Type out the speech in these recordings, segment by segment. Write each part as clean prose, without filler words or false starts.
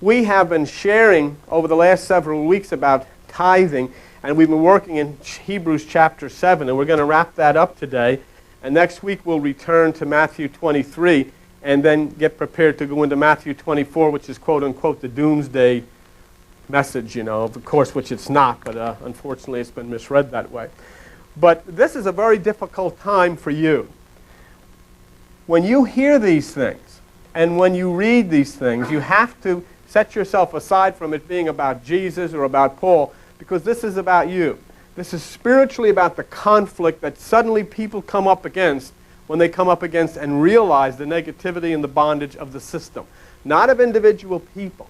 We have been sharing over the last several weeks about tithing, and we've been working in Hebrews chapter 7, and we're going to wrap that up today. And next week we'll return to Matthew 23, and then get prepared to go into Matthew 24, which is quote-unquote the doomsday message, of course, which it's not, but unfortunately it's been misread that way. But this is a very difficult time for you. When you hear these things, and when you read these things, you have to set yourself aside from it being about Jesus or about Paul, because this is about you. This is spiritually about the conflict that suddenly people come up against when they come up against and realize the negativity and the bondage of the system, not of individual people.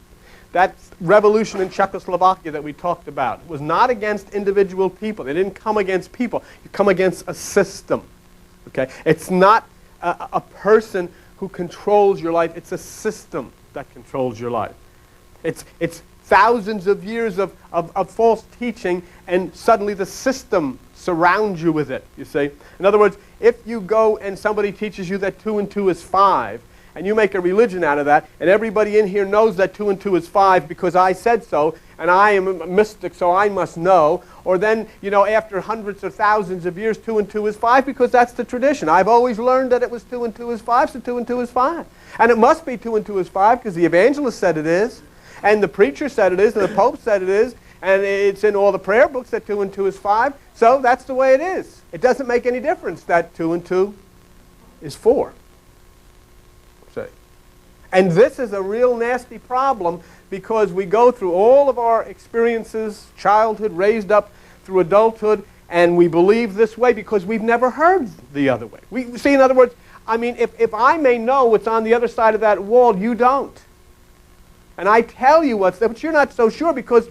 That revolution in Czechoslovakia that we talked about was not against individual people. They didn't come against people. You come against a system. Okay? It's not a person who controls your life. It's a system that controls your life. It's thousands of years of false teaching, and suddenly the system surrounds you with it, you see. In other words, if you go and somebody teaches you that 2 and 2 is 5, and you make a religion out of that, and everybody in here knows that 2 and 2 is 5 because I said so, and I am a mystic, so I must know, or then, after hundreds or thousands of years, 2 and 2 is 5 because that's the tradition. I've always learned that it was 2 and 2 is 5, so 2 and 2 is 5. And it must be 2 and 2 is 5 because the evangelist said it is, and the preacher said it is, and the Pope said it is, and it's in all the prayer books that 2 and 2 is 5, so that's the way it is. It doesn't make any difference that 2 and 2 is 4. See? And this is a real nasty problem because we go through all of our experiences, childhood, raised up through adulthood, and we believe this way because we've never heard the other way. See, in other words, if I may know what's on the other side of that wall, you don't. And I tell you what's there, but you're not so sure because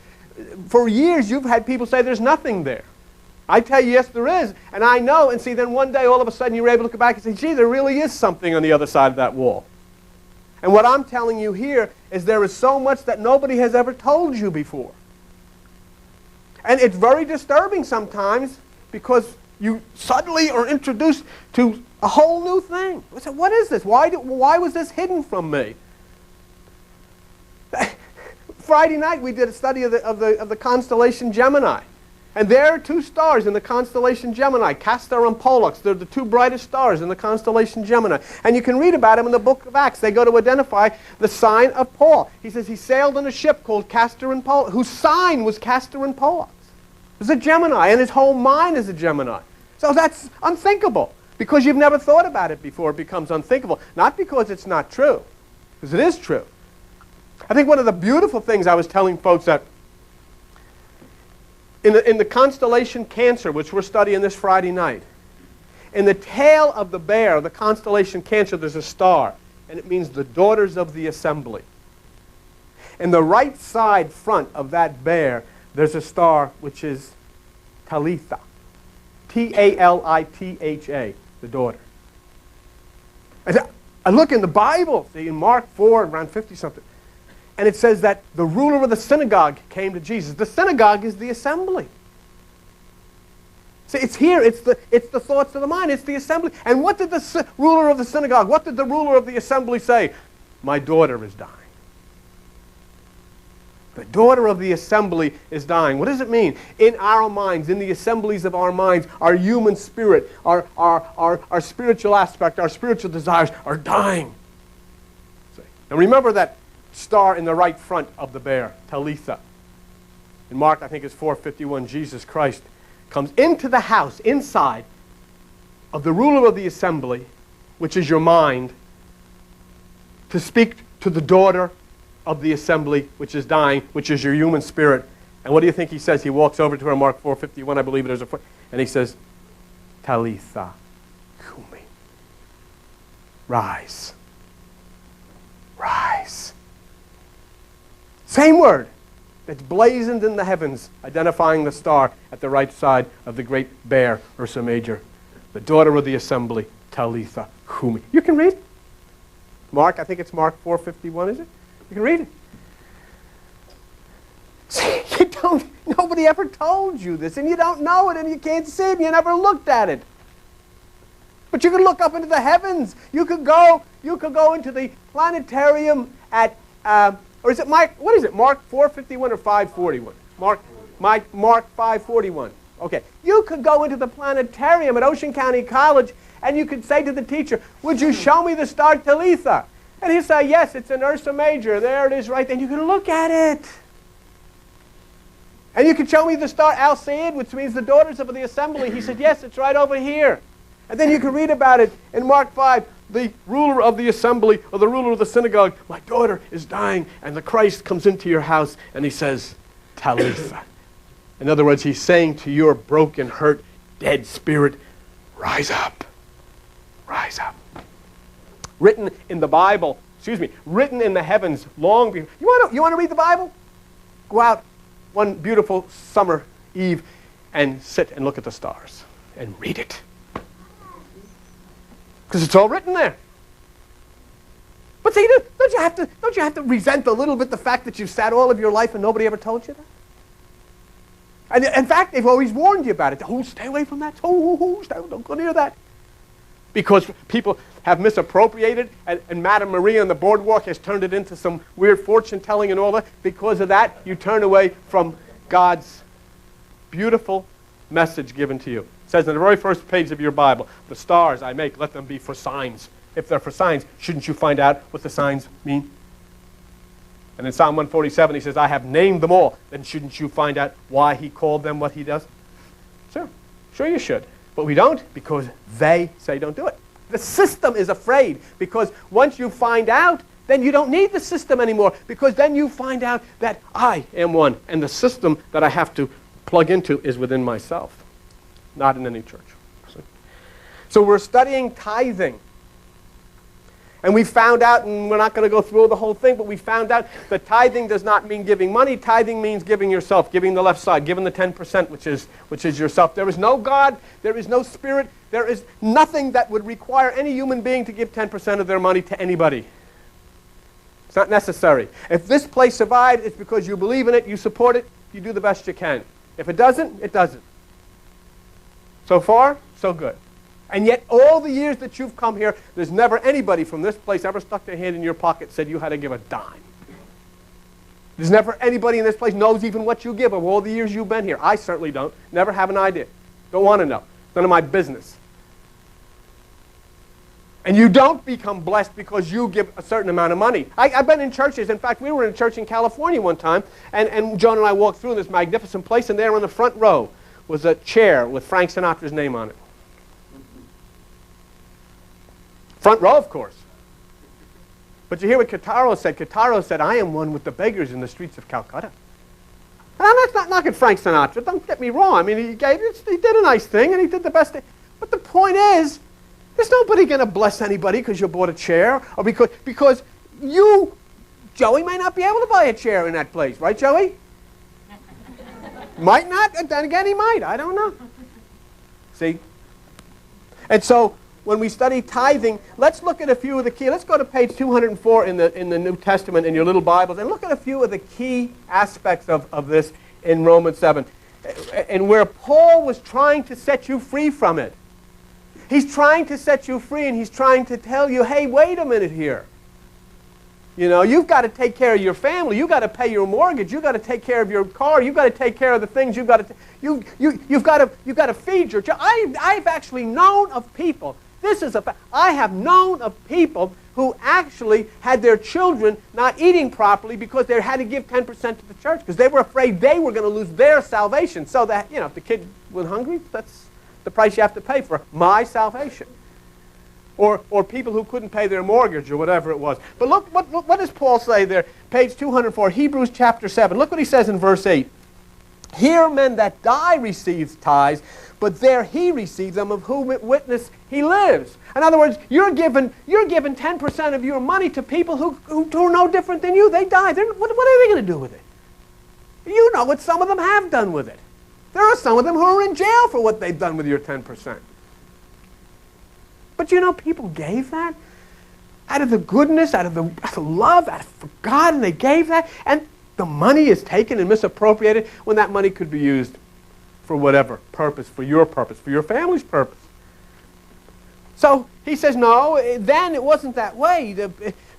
for years you've had people say there's nothing there. I tell you, yes, there is, and I know, and see, then one day all of a sudden you're able to look back and say, gee, there really is something on the other side of that wall. And what I'm telling you here is there is so much that nobody has ever told you before. And it's very disturbing sometimes because you suddenly are introduced to a whole new thing. What is this? Why was this hidden from me? Friday night we did a study of the constellation Gemini. And there are 2 stars in the constellation Gemini, Castor and Pollux. They're the 2 brightest stars in the constellation Gemini. And you can read about them in the book of Acts. They go to identify the sign of Paul. He says he sailed on a ship called Castor and Pollux, whose sign was Castor and Pollux. It's a Gemini, and his whole mind is a Gemini. So that's unthinkable. Because you've never thought about it before, it becomes unthinkable. Not because it's not true, because it is true. I think one of the beautiful things I was telling folks that in the constellation Cancer, which we're studying this Friday night, in the tail of the bear, the constellation Cancer, there's a star, and it means the daughters of the assembly. In the right side front of that bear, there's a star which is Talitha. Talitha, the daughter. I look in the Bible, see, in Mark 4, around 50-something, and it says that the ruler of the synagogue came to Jesus. The synagogue is the assembly. See, it's here. It's the thoughts of the mind. It's the assembly. And what did the ruler of the synagogue, what did the ruler of the assembly say? My daughter is dying. The daughter of the assembly is dying. What does it mean? In our minds, in the assemblies of our minds, our human spirit, our spiritual aspect, our spiritual desires are dying. See? And remember that star in the right front of the bear, Talitha. In Mark, I think it's 4:51, Jesus Christ comes into the house, inside of the ruler of the assembly, which is your mind, to speak to the daughter of the assembly, which is dying, which is your human spirit. And what do you think he says? He walks over to her, Mark 4:51, I believe there's and he says, Talitha kumi. Rise. Rise. Same word that's blazoned in the heavens, identifying the star at the right side of the great bear, Ursa Major. The daughter of the assembly, Talitha kumi. You can read it. Mark, I think it's Mark 4:51, is it? You can read it. See, nobody ever told you this, and you don't know it, and you can't see it, and you never looked at it. But you can look up into the heavens. You could go into the planetarium at Or is it Mark, what is it, Mark 4:51 or 5:41? Mark 5:41. Okay. You could go into the planetarium at Ocean County College and you could say to the teacher, would you show me the star Talitha? And he'd say, yes, it's in Ursa Major. There it is right there. And you can look at it. And you can show me the star Alcide, which means the daughters of the assembly. He said, yes, it's right over here. And then you can read about it in Mark 5. The ruler of the assembly, or the ruler of the synagogue, my daughter is dying. And the Christ comes into your house and he says, Talitha. In other words, he's saying to your broken, hurt, dead spirit, rise up. Rise up. Written in the Bible, written in the heavens long before. You want to read the Bible? Go out one beautiful summer eve and sit and look at the stars and read it. Because it's all written there. But see, don't you have to resent a little bit the fact that you've sat all of your life and nobody ever told you that? And in fact, they've always warned you about it. Oh, stay away from that. Don't go near that. Because people have misappropriated, and Madame Maria on the boardwalk has turned it into some weird fortune-telling and all that. Because of that, you turn away from God's beautiful message given to you. It says in the very first page of your Bible, the stars I make, let them be for signs. If they're for signs, shouldn't you find out what the signs mean? And in Psalm 147, he says, I have named them all. Then shouldn't you find out why he called them what he does? Sure you should. But we don't, because they say don't do it. The system is afraid, because once you find out, then you don't need the system anymore, because then you find out that I am one, and the system that I have to plug into is within myself, not in any church. So we're studying tithing. And we found out, and we're not going to go through the whole thing, but we found out that tithing does not mean giving money. Tithing means giving yourself, giving the left side, giving the 10%, which is yourself. There is no God, there is no spirit, there is nothing that would require any human being to give 10% of their money to anybody. It's not necessary. If this place survived, it's because you believe in it, you support it, you do the best you can. If it doesn't, it doesn't. So far, so good. And yet, all the years that you've come here, there's never anybody from this place ever stuck their hand in your pocket and said you had to give a dime. There's never anybody in this place knows even what you give of all the years you've been here. I certainly don't. Never have an idea. Don't want to know. None of my business. And you don't become blessed because you give a certain amount of money. I've been in churches. In fact, we were in a church in California one time, and John and I walked through this magnificent place, and there on the front row was a chair with Frank Sinatra's name on it. Front row, of course. But you hear what Kitaro said. Kitaro said, I am one with the beggars in the streets of Calcutta. And that's not knocking Frank Sinatra. Don't get me wrong. I mean, he did a nice thing, and he did the best thing. But the point is, there's nobody going to bless anybody because you bought a chair, or because you, Joey, may not be able to buy a chair in that place. Right, Joey? Might not, and then again, he might. I don't know. See? And so, when we study tithing, let's look at a few of the key. Let's go to page 204 in the New Testament in your little Bibles and look at a few of the key aspects of this in Romans 7. And where Paul was trying to set you free from it. He's trying to set you free, and he's trying to tell you, hey, wait a minute here. You know, you've got to take care of your family. You've got to pay your mortgage. You've got to take care of your car. You've got to take care of the things you've got to you've got to feed your child. I've actually known of people. This is a fact. I have known of people who actually had their children not eating properly because they had to give 10% to the church because they were afraid they were going to lose their salvation. So that, you know, if the kid went hungry, that's the price you have to pay for my salvation. Or people who couldn't pay their mortgage or whatever it was. But look, what does Paul say there? Page 204, Hebrews chapter 7. Look what he says in verse 8. Here men that die receive tithes, but there he receives them of whom it witness he lives. In other words, you're giving 10% of your money to people who are no different than you. They die. What are they going to do with it? You know what some of them have done with it. There are some of them who are in jail for what they've done with your 10%. But you know, people gave that out of the goodness, out of the love, for God, and they gave that, and the money is taken and misappropriated when that money could be used for whatever purpose, for your family's purpose. So he says, no, then it wasn't that way.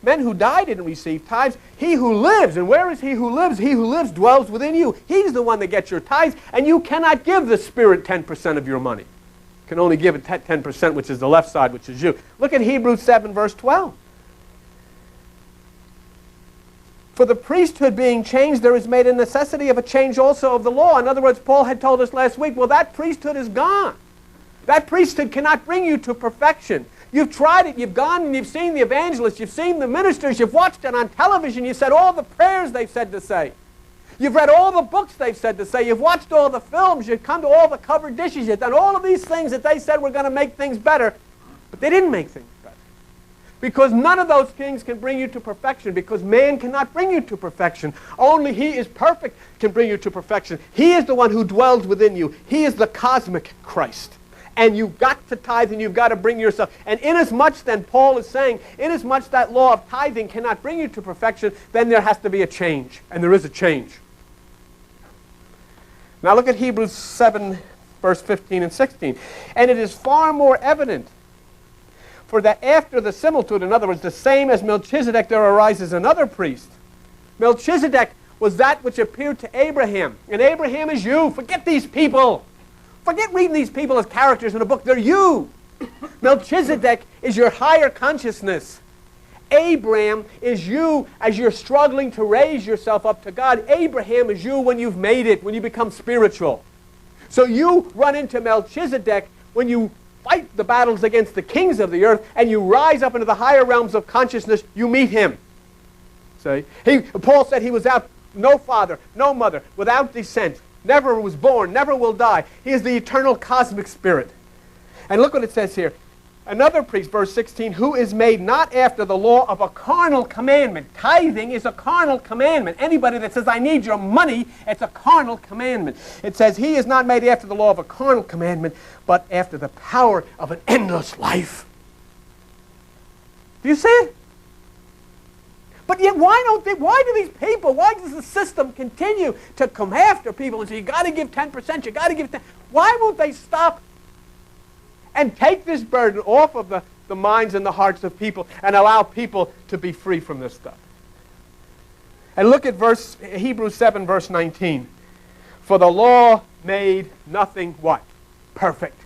Men who die didn't receive tithes. He who lives, and where is he who lives? He who lives dwells within you. He's the one that gets your tithes, and you cannot give the Spirit 10% of your money. You can only give it 10%, which is the left side, which is you. Look at Hebrews 7, verse 12. For the priesthood being changed, there is made a necessity of a change also of the law. In other words, Paul had told us last week, well, that priesthood is gone. That priesthood cannot bring you to perfection. You've tried it, you've gone and you've seen the evangelists, you've seen the ministers, you've watched it on television, you've said all the prayers they've said to say. You've read all the books they've said to say, you've watched all the films, you've come to all the covered dishes, you've done all of these things that they said were going to make things better, but they didn't make things better. Because none of those things can bring you to perfection, because man cannot bring you to perfection. Only He is perfect can bring you to perfection. He is the one who dwells within you. He is the cosmic Christ. And you've got to tithe and you've got to bring yourself. And inasmuch then, Paul is saying, inasmuch that law of tithing cannot bring you to perfection, then there has to be a change. And there is a change. Now look at Hebrews 7, verse 15 and 16. And it is far more evident, for that after the similitude, in other words, the same as Melchizedek, there arises another priest. Melchizedek was that which appeared to Abraham. And Abraham is you. Forget these people. Forget reading these people as characters in a book. They're you. Melchizedek is your higher consciousness. Abraham is you as you're struggling to raise yourself up to God. Abraham is you when you've made it, when you become spiritual. So you run into Melchizedek when you fight the battles against the kings of the earth and you rise up into the higher realms of consciousness. You meet him. See? Paul said he was out, no father, no mother, without descent. Never was born, never will die. He is the eternal cosmic spirit. And look what it says here. Another priest, verse 16, who is made not after the law of a carnal commandment. Tithing is a carnal commandment. Anybody that says, I need your money, it's a carnal commandment. It says, he is not made after the law of a carnal commandment, but after the power of an endless life. Do you see it? But yet, why do these people, why does the system continue to come after people and say, you got to give 10%, you got to give 10%. Why won't they stop and take this burden off of the minds and the hearts of people and allow people to be free from this stuff? And look at Hebrews 7, verse 19. For the law made nothing what? Perfect.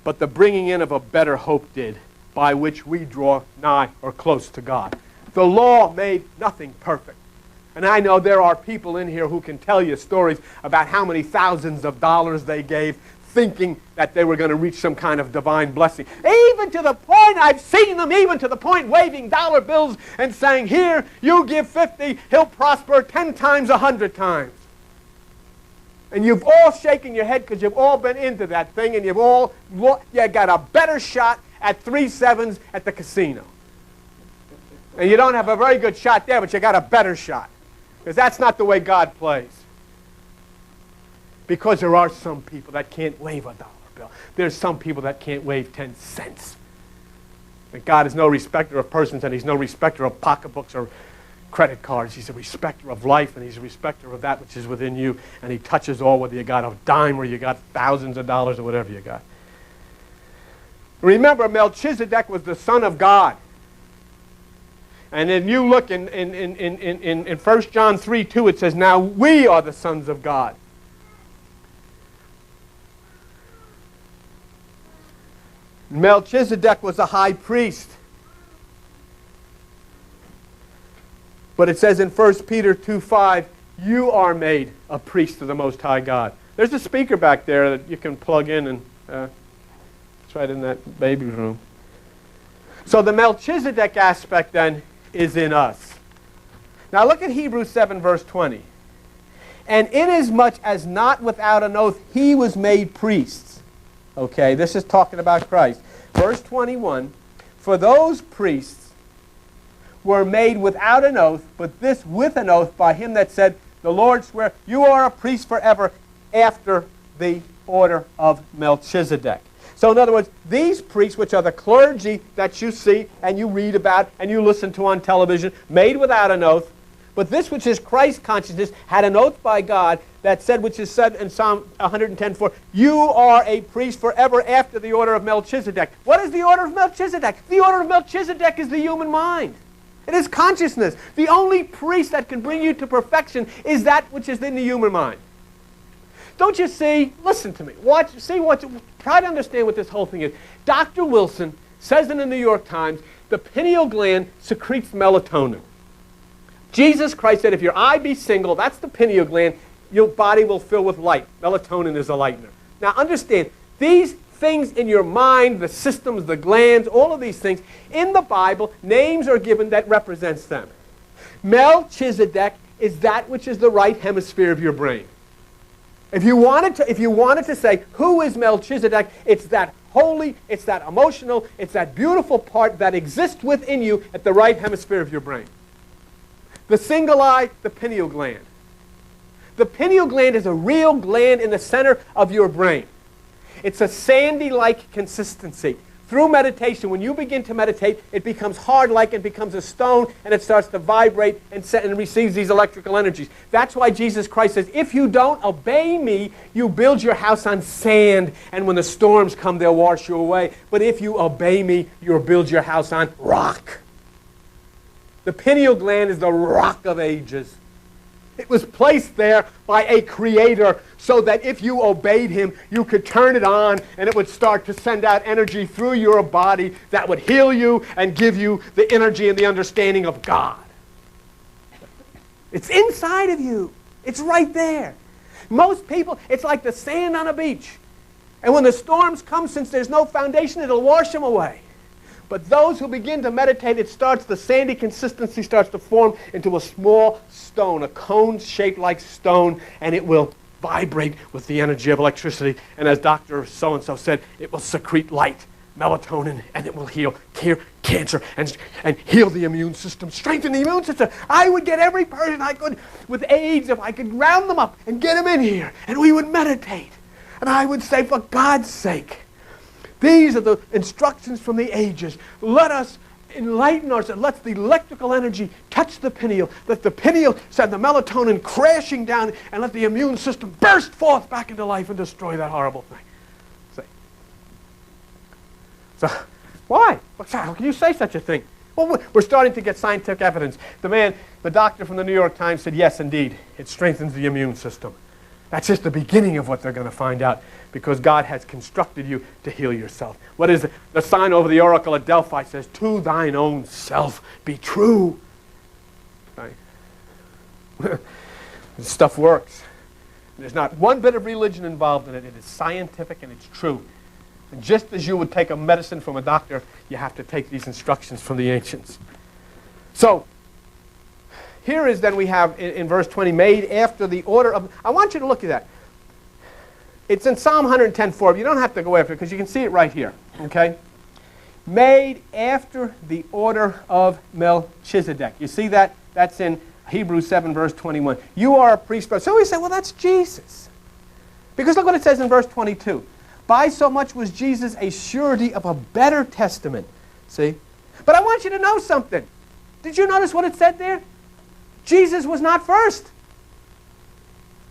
But the bringing in of a better hope did, by which we draw nigh or close to God. The law made nothing perfect. And I know there are people in here who can tell you stories about how many thousands of dollars they gave thinking that they were going to reach some kind of divine blessing. Even to the point, I've seen them even to the point waving dollar bills and saying, here, you give 50, he'll prosper 10 times, 100 times. And you've all shaken your head because you've all been into that thing and you got a better shot at 3 sevens at the casino. And you don't have a very good shot there, but you got a better shot. Because that's not the way God plays. Because there are some people that can't wave a dollar bill. There's some people that can't wave 10 cents. And God is no respecter of persons, and He's no respecter of pocketbooks or credit cards. He's a respecter of life, and He's a respecter of that which is within you. And He touches all, whether you got a dime or you got thousands of dollars or whatever you got. Remember, Melchizedek was the son of God. And then you look in 1 John 3:2, it says, now we are the sons of God. Melchizedek was a high priest. But it says in 1 Peter 2:5, you are made a priest of the Most High God. There's a speaker back there that you can plug in, and it's right in that baby room. So the Melchizedek aspect then is in us. Now look at Hebrews 7, verse 20. And inasmuch as not without an oath he was made priests. Okay, this is talking about Christ. Verse 21, for those priests were made without an oath, but this with an oath by him that said, the Lord swear, you are a priest forever after the order of Melchizedek. So in other words, these priests, which are the clergy that you see and you read about and you listen to on television, made without an oath, But this which is Christ consciousness had an oath by God that said, which is said in Psalm 110:4, you are a priest forever after the order of Melchizedek. What is the order of Melchizedek? The order of Melchizedek is the human mind. It is consciousness. The only priest that can bring you to perfection is that which is in the human mind. Don't you see? Listen to me. Try to understand what this whole thing is. Dr. Wilson says in the New York Times, the pineal gland secretes melatonin. Jesus Christ said, if your eye be single, that's the pineal gland, your body will fill with light. Melatonin is a lightener. Now understand, these things in your mind, the systems, the glands, all of these things, in the Bible, names are given that represents them. Melchizedek is that which is the right hemisphere of your brain. If you wanted to say, who is Melchizedek, it's that holy, it's that emotional, it's that beautiful part that exists within you at the right hemisphere of your brain. The single eye, the pineal gland. The pineal gland is a real gland in the center of your brain. It's a sandy-like consistency. Through meditation, when you begin to meditate, it becomes hard-like, it becomes a stone, and it starts to vibrate and receives these electrical energies. That's why Jesus Christ says, if you don't obey me, you build your house on sand, and when the storms come, they'll wash you away. But if you obey me, you'll build your house on rock. The pineal gland is the rock of ages. It was placed there by a creator so that if you obeyed him, you could turn it on and it would start to send out energy through your body that would heal you and give you the energy and the understanding of God. It's inside of you. It's right there. Most people, it's like the sand on a beach. And when the storms come, since there's no foundation, it'll wash them away. But those who begin to meditate, the sandy consistency starts to form into a small stone, a cone-shaped like stone, and it will vibrate with the energy of electricity. And as Dr. So-and-so said, it will secrete light, melatonin, and it will heal cancer and heal the immune system, strengthen the immune system. I would get every person I could with AIDS, if I could round them up and get them in here, and we would meditate. And I would say, for God's sake, these are the instructions from the ages. Let us enlighten ourselves. Let the electrical energy touch the pineal. Let the pineal send the melatonin crashing down, and let the immune system burst forth back into life and destroy that horrible thing. See? So, why? How can you say such a thing? Well, we're starting to get scientific evidence. The doctor from the New York Times said, yes, indeed, it strengthens the immune system. That's just the beginning of what they're going to find out, because God has constructed you to heal yourself. What is it? The sign over the oracle at Delphi says, to thine own self be true. Right? This stuff works. There's not one bit of religion involved in it. It is scientific and it's true. And just as you would take a medicine from a doctor, you have to take these instructions from the ancients. So, here is then we have in verse 20, made after the order of... I want you to look at that. It's in Psalm 110:4. You don't have to go after it because you can see it right here. Okay? Made after the order of Melchizedek. You see that? That's in Hebrews 7, verse 21. You are a priest. So we say, well, that's Jesus. Because look what it says in verse 22. By so much was Jesus a surety of a better testament. See? But I want you to know something. Did you notice what it said there? Jesus was not first.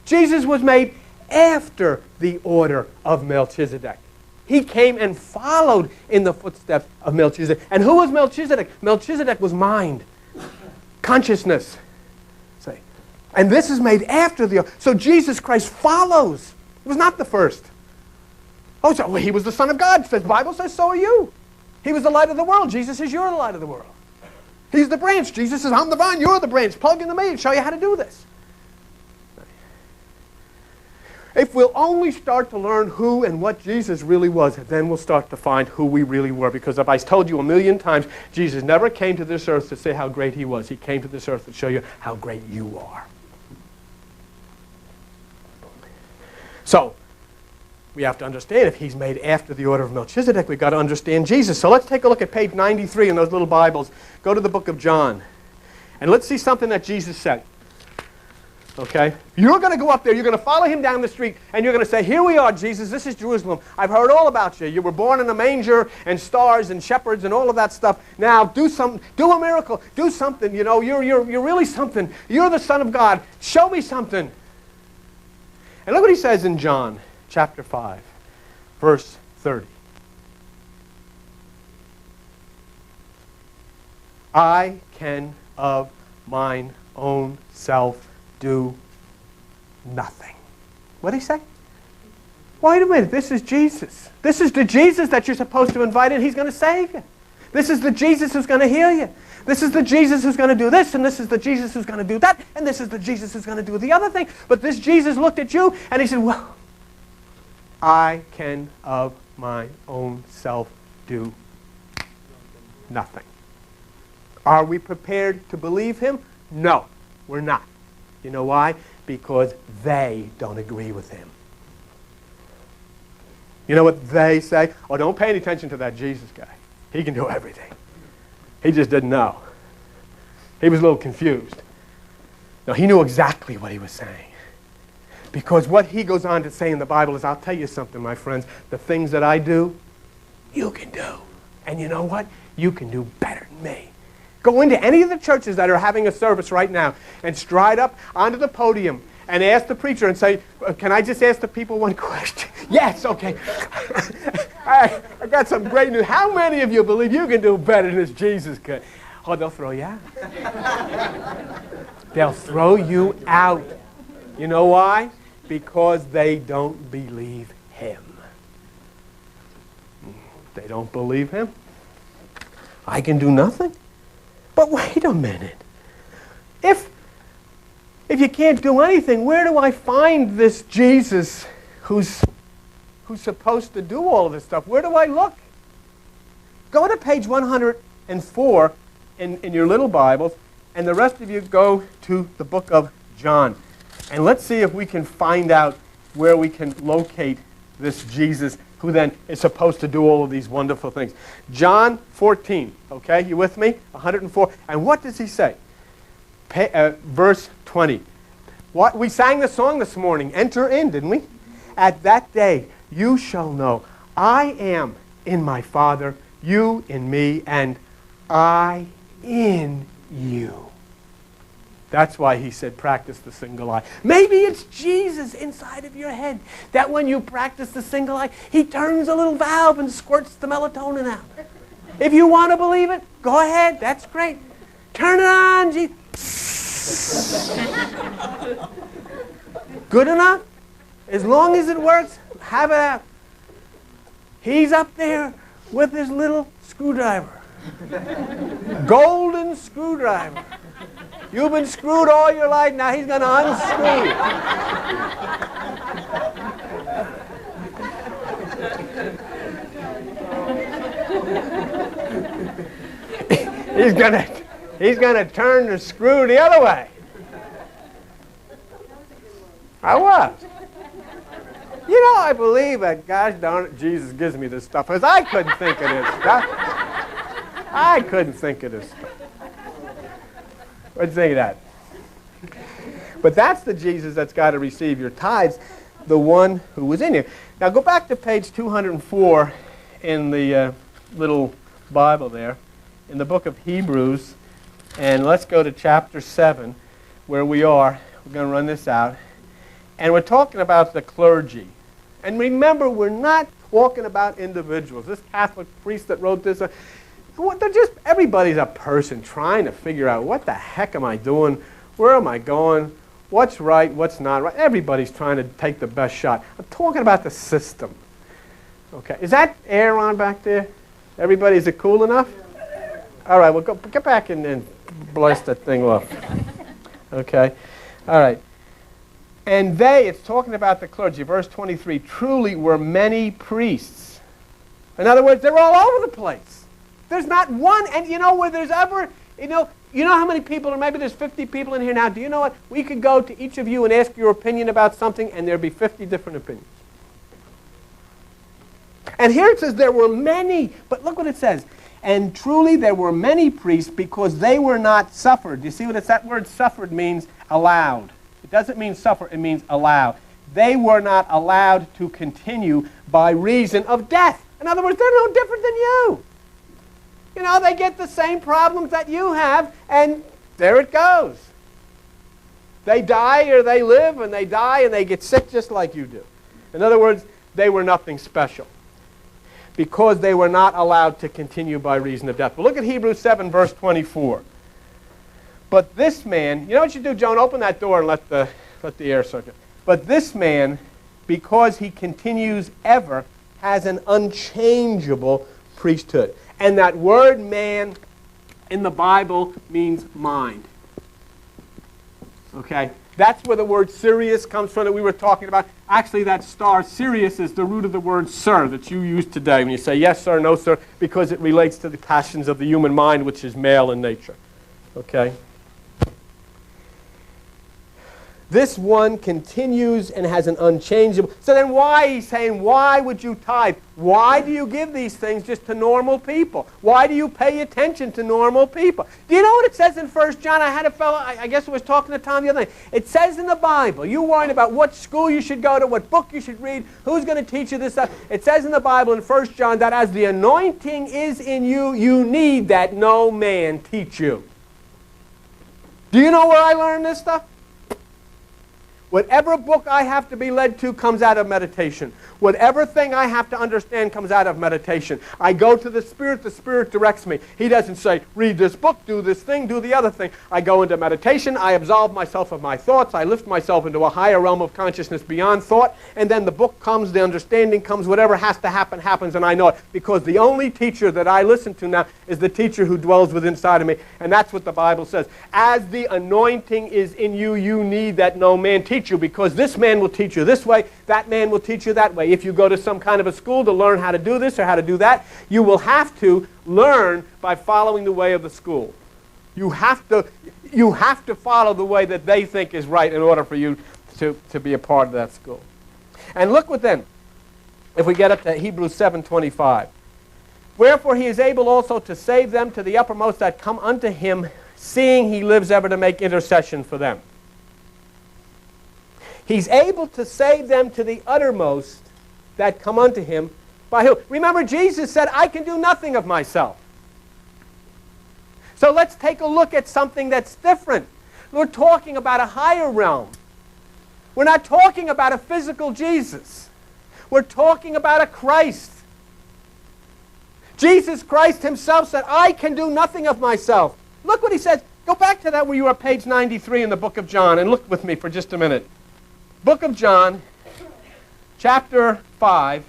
Jesus was made after the order of Melchizedek. He came and followed in the footsteps of Melchizedek. And who was Melchizedek? Melchizedek was mind, consciousness. See? And this is made after the order. So Jesus Christ follows. He was not the first. Oh, so he was the Son of God. The Bible says so are you. He was the light of the world. Jesus says you're the light of the world. He's the branch. Jesus says, I'm the vine, you're the branch. Plug into me and show you how to do this. If we'll only start to learn who and what Jesus really was, then we'll start to find who we really were. Because if I told you a million times, Jesus never came to this earth to say how great he was. He came to this earth to show you how great you are. So, we have to understand if he's made after the order of Melchizedek, we've got to understand Jesus. So let's take a look at page 93 in those little Bibles. Go to the book of John. And let's see something that Jesus said. Okay? You're going to go up there, you're going to follow him down the street, and you're going to say, here we are, Jesus, this is Jerusalem. I've heard all about you. You were born in a manger, and stars, and shepherds, and all of that stuff. Now, do a miracle, do something. You know, you're really something. You're the Son of God. Show me something. And look what he says in John chapter 5, verse 30. I can of mine own self do nothing. What did he say? Wait a minute, this is Jesus. This is the Jesus that you're supposed to invite in. He's going to save you. This is the Jesus who's going to heal you. This is the Jesus who's going to do this, and this is the Jesus who's going to do that, and this is the Jesus who's going to do the other thing. But this Jesus looked at you, and he said, well, I can of my own self do nothing. Are we prepared to believe him? No, we're not. You know why? Because they don't agree with him. You know what they say? Oh, don't pay any attention to that Jesus guy. He can do everything. He just didn't know. He was a little confused. No, he knew exactly what he was saying. Because what he goes on to say in the Bible is, I'll tell you something, my friends, the things that I do, you can do. And you know what? You can do better than me. Go into any of the churches that are having a service right now and stride up onto the podium and ask the preacher and say, can I just ask the people one question? Yes, okay. I got some great news. How many of you believe you can do better than this Jesus could? Oh, they'll throw you out. They'll throw you out. You know why? Because they don't believe him. They don't believe him. I can do nothing. But wait a minute. If you can't do anything, where do I find this Jesus who's supposed to do all of this stuff? Where do I look? Go to page 104 in your little Bibles, and the rest of you go to the book of John. And let's see if we can find out where we can locate this Jesus who then is supposed to do all of these wonderful things. John 14, okay, you with me? 104. And what does he say? Verse 20. We sang the song this morning, Enter In, didn't we? At that day you shall know I am in my Father, you in me, and I in you. That's why he said practice the single eye. Maybe it's Jesus inside of your head that when you practice the single eye, he turns a little valve and squirts the melatonin out. If you want to believe it, go ahead. That's great. Turn it on, Jesus. Good enough? As long as it works, have it out. He's up there with his little screwdriver. Golden screwdriver. You've been screwed all your life, now he's going to unscrew you. He's going to turn the screw the other way. I was. You know, I believe that, gosh darn it, Jesus gives me this stuff, because I couldn't think of this stuff. I couldn't think of this stuff. What'd you think of that? But that's the Jesus that's got to receive your tithes, the one who was in you. Now go back to page 204 in the little Bible there, in the book of Hebrews, and let's go to chapter 7, where we are. We're going to run this out. And we're talking about the clergy. And remember, we're not talking about individuals. This Catholic priest that wrote this, they're just, everybody's a person trying to figure out, what the heck am I doing? Where am I going? What's right? What's not right? Everybody's trying to take the best shot. I'm talking about the system. Okay, is that air on back there? Everybody, is it cool enough? All right, well, get back and blast that thing off. Okay, all right. And it's talking about the clergy, verse 23, truly were many priests. In other words, they're all over the place. There's not one, and you know where there's ever, you know how many people, or maybe there's 50 people in here now. Do you know what? We could go to each of you and ask your opinion about something, and there'd be 50 different opinions. And here it says there were many, but look what it says. And truly there were many priests because they were not suffered. You see what that word suffered means? Allowed. It doesn't mean suffer, it means allow. They were not allowed to continue by reason of death. In other words, they're no different than you. You know, they get the same problems that you have, and there it goes. They die or they live, and they die and they get sick just like you do. In other words, they were nothing special because they were not allowed to continue by reason of death. But look at Hebrews 7, verse 24. But this man, you know what you do, Joan? Open that door and let the air circulate. But this man, because he continues ever, has an unchangeable priesthood. And that word man in the Bible means mind. Okay? That's where the word Sirius comes from that we were talking about. Actually, that star, Sirius, is the root of the word sir that you use today when you say yes, sir, no, sir, because it relates to the passions of the human mind, which is male in nature. Okay? This one continues and has an unchangeable. So then why, he's saying, why would you tithe? Why do you give these things just to normal people? Why do you pay attention to normal people? Do you know what it says in 1 John? I had a fellow, I guess I was talking to Tom the other night. It says in the Bible, you worrying about what school you should go to, what book you should read, who's going to teach you this stuff. It says in the Bible in 1 John that as the anointing is in you, you need that no man teach you. Do you know where I learned this stuff? Whatever book I have to be led to comes out of meditation. Whatever thing I have to understand comes out of meditation. I go to the Spirit directs me. He doesn't say, read this book, do this thing, do the other thing. I go into meditation, I absolve myself of my thoughts, I lift myself into a higher realm of consciousness beyond thought, and then the book comes, the understanding comes, whatever has to happen, happens, and I know it. Because the only teacher that I listen to now is the teacher who dwells within inside of me, and that's what the Bible says. As the anointing is in you, you need that no man teach you, because this man will teach you this way, that man will teach you that way. If you go to some kind of a school to learn how to do this or how to do that, you will have to learn by following the way of the school. You have to follow the way that they think is right in order for you to be a part of that school. And look what then, if we get up to Hebrews 7:25. Wherefore he is able also to save them to the uppermost that come unto him, seeing he lives ever to make intercession for them. He's able to save them to the uttermost that come unto him by who? Remember, Jesus said, I can do nothing of myself. So let's take a look at something that's different. We're talking about a higher realm. We're not talking about a physical Jesus. We're talking about a Christ. Jesus Christ himself said, I can do nothing of myself. Look what he says. Go back to that where you are, page 93 in the book of John, and look with me for just a minute. Book of John, chapter 5,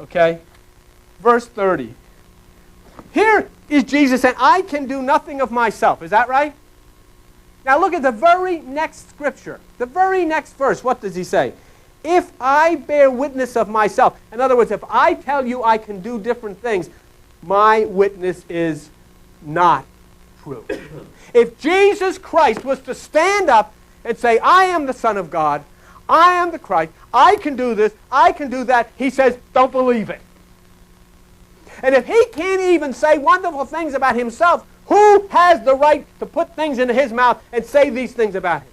okay, verse 30. Here is Jesus saying, I can do nothing of myself. Is that right? Now look at the very next scripture, the very next verse. What does he say? If I bear witness of myself, in other words, if I tell you I can do different things, my witness is not true. If Jesus Christ was to stand up and say, I am the Son of God, I am the Christ, I can do this, I can do that, he says, don't believe it. And if he can't even say wonderful things about himself, who has the right to put things into his mouth and say these things about him?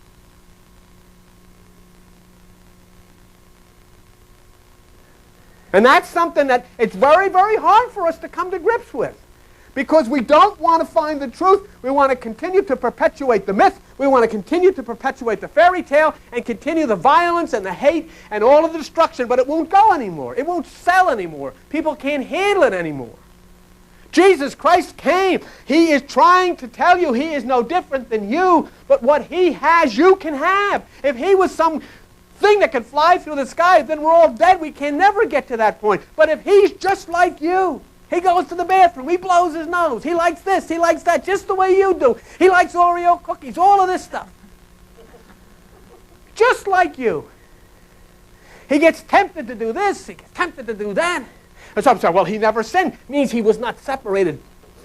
And that's something that it's very, very hard for us to come to grips with. Because we don't want to find the truth. We want to continue to perpetuate the myth. We want to continue to perpetuate the fairy tale and continue the violence and the hate and all of the destruction. But it won't go anymore. It won't sell anymore. People can't handle it anymore. Jesus Christ came. He is trying to tell you he is no different than you. But what he has, you can have. If he was some thing that could fly through the sky, then we're all dead. We can never get to that point. But if he's just like you, he goes to the bathroom, he blows his nose, he likes this, he likes that, just the way you do. He likes Oreo cookies, all of this stuff. Just like you. He gets tempted to do this, he gets tempted to do that. And so I'm saying, well, he never sinned. It means he was not separated.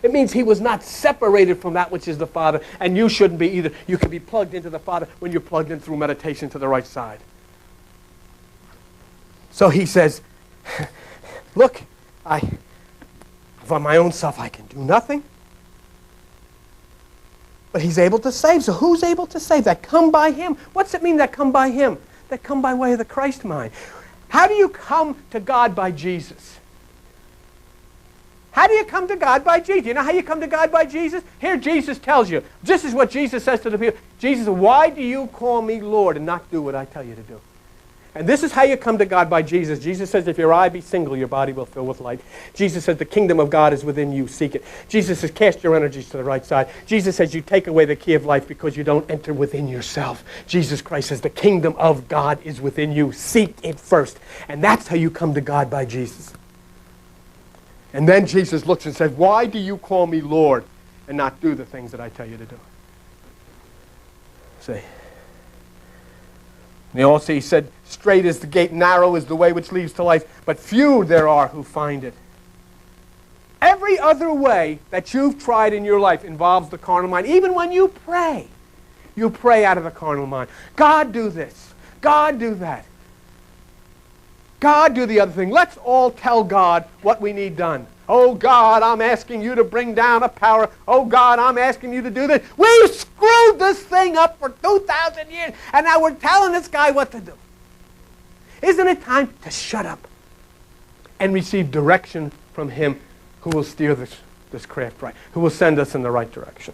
It means he was not separated from that which is the Father, and you shouldn't be either. You can be plugged into the Father when you're plugged in through meditation to the right side. So he says, look, of my own self I can do nothing. But he's able to save. So who's able to save? That come by him. What's it mean that come by him? That come by way of the Christ mind. How do you come to God by Jesus? How do you come to God by Jesus? You know how you come to God by Jesus? Here Jesus tells you. This is what Jesus says to the people. Jesus says, why do you call me Lord and not do what I tell you to do? And this is how you come to God by Jesus. Jesus says, if your eye be single, your body will fill with light. Jesus says, the kingdom of God is within you. Seek it. Jesus says, cast your energies to the right side. Jesus says, you take away the key of life because you don't enter within yourself. Jesus Christ says, the kingdom of God is within you. Seek it first. And that's how you come to God by Jesus. And then Jesus looks and says, why do you call me Lord and not do the things that I tell you to do? See? And also he said, straight is the gate, narrow is the way which leads to life, but few there are who find it. Every other way that you've tried in your life involves the carnal mind. Even when you pray out of the carnal mind. God, do this. God, do that. God, do the other thing. Let's all tell God what we need done. Oh, God, I'm asking you to bring down a power. Oh, God, I'm asking you to do this. We screwed this thing up for 2,000 years, and now we're telling this guy what to do. Isn't it time to shut up and receive direction from him who will steer this craft right, who will send us in the right direction?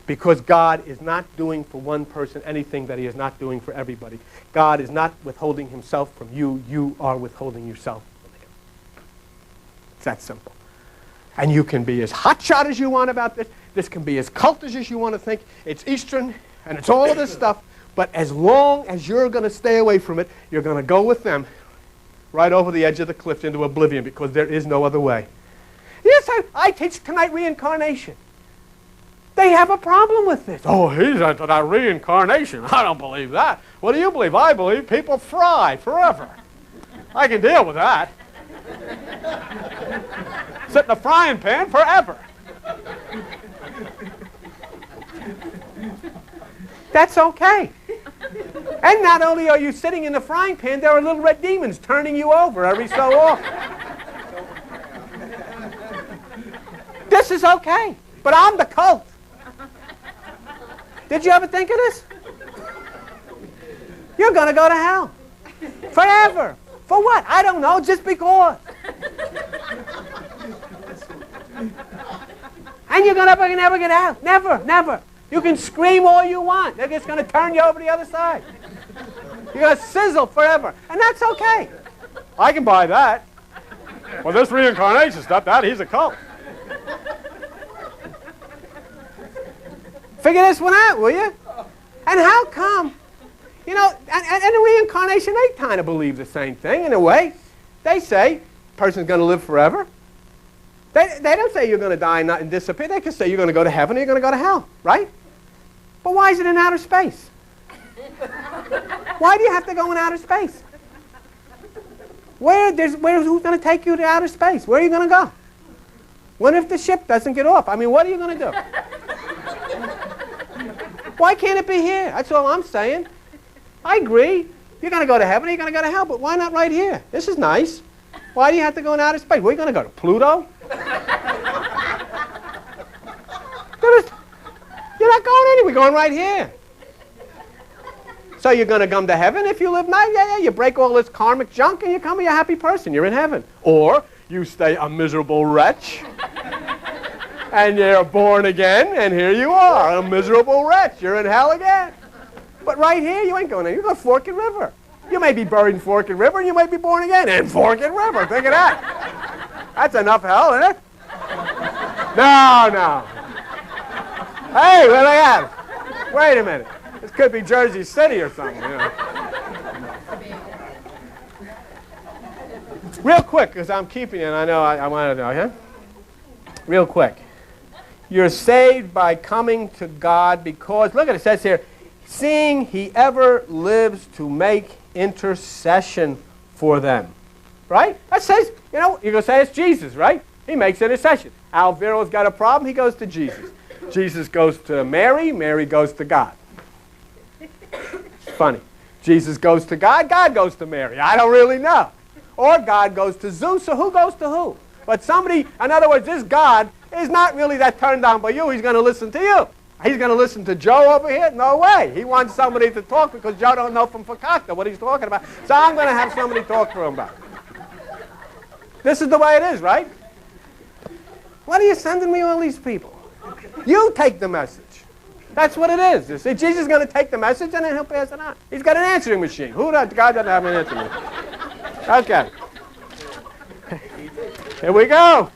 Because God is not doing for one person anything that he is not doing for everybody. God is not withholding himself from you. You are withholding yourself from him. It's that simple. And you can be as hotshot as you want about this. This can be as cultish as you want to think. It's Eastern, and it's all of this stuff. But as long as you're going to stay away from it, you're going to go with them right over the edge of the cliff into oblivion, because there is no other way. Yes, I teach tonight reincarnation. They have a problem with this. Oh, he's into that reincarnation. I don't believe that. What do you believe? I believe people fry forever. I can deal with that. Sit in a frying pan forever. That's okay. And not only are you sitting in the frying pan, there are little red demons turning you over every so often. This is okay. But I'm the cult. Did you ever think of this? You're going to go to hell. Forever. For what? I don't know. Just because. And you're going to never get out. Never, never. You can scream all you want. They're just going to turn you over to the other side. You're going to sizzle forever. And that's okay. I can buy that. Well, this reincarnation stuff, he's a cult. Figure this one out, will you? And how come? You know, and the reincarnation, they kind of believe the same thing in a way. They say a person's going to live forever. They don't say you're going to die and disappear. They can say you're going to go to heaven or you're going to go to hell, right? But why is it in outer space? Why do you have to go in outer space? Who's going to take you to outer space? Where are you going to go? What if the ship doesn't get off? I mean, what are you going to do? Why can't it be here? That's all I'm saying. I agree. You're going to go to heaven or you're going to go to hell, but why not right here? This is nice. Why do you have to go in outer space? Where are you going to go? To Pluto? You're not going anywhere. We're going right here. So you're going to come to heaven if you live nice? Yeah, you break all this karmic junk and you come a happy person. You're in heaven. Or you stay a miserable wretch. And you're born again, and here you are, a miserable wretch. You're in hell again. But right here, you ain't going anywhere. You go to Forked River. You may be buried in Forked River, and you may be born again in Forked River. Think of that. That's enough hell, isn't it? No. Hey, what do they have? Wait a minute. This could be Jersey City or something. You know. Real quick, because I'm keeping it, and I know I want to know, okay? Real quick. You're saved by coming to God because, look at it, it says here, seeing he ever lives to make intercession for them. Right? That says, you know, you're going to say it's Jesus, right? He makes intercession. Alvaro's got a problem, he goes to Jesus. Jesus goes to Mary, Mary goes to God. It's funny. Jesus goes to God, God goes to Mary. I don't really know. Or God goes to Zeus, so who goes to who? But somebody, in other words, this God is not really that turned on by you. He's going to listen to you. He's going to listen to Joe over here? No way. He wants somebody to talk because Joe don't know from fakakta what he's talking about. So I'm going to have somebody talk to him about it. This is the way it is, right? What are you sending me all these people? You take the message. That's what it is. You see, Jesus is going to take the message and then he'll pass it on. He's got an answering machine. God doesn't have an answering machine. Okay. Here we go.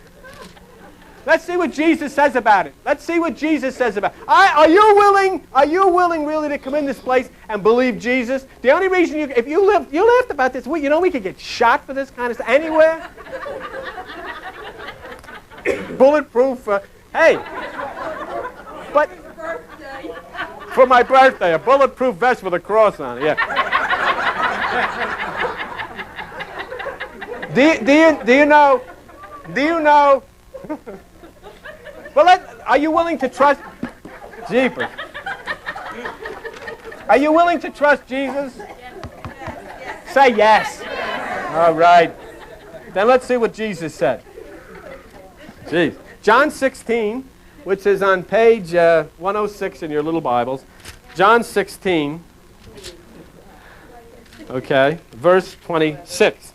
Let's see what Jesus says about it. Let's see what Jesus says about it. Are you willing really to come in this place and believe Jesus? The only reason you laughed about this, you know we could get shot for this kind of stuff anywhere. Bulletproof, hey. But for my birthday, a bulletproof vest with a cross on it, yeah. Do you know? Well, are you willing to trust? Jeepers. Are you willing to trust Jesus? Yes. Say yes. All right. Then let's see what Jesus said. Jeez. John 16, which is on page 106 in your little Bibles. John 16, okay, verse 26.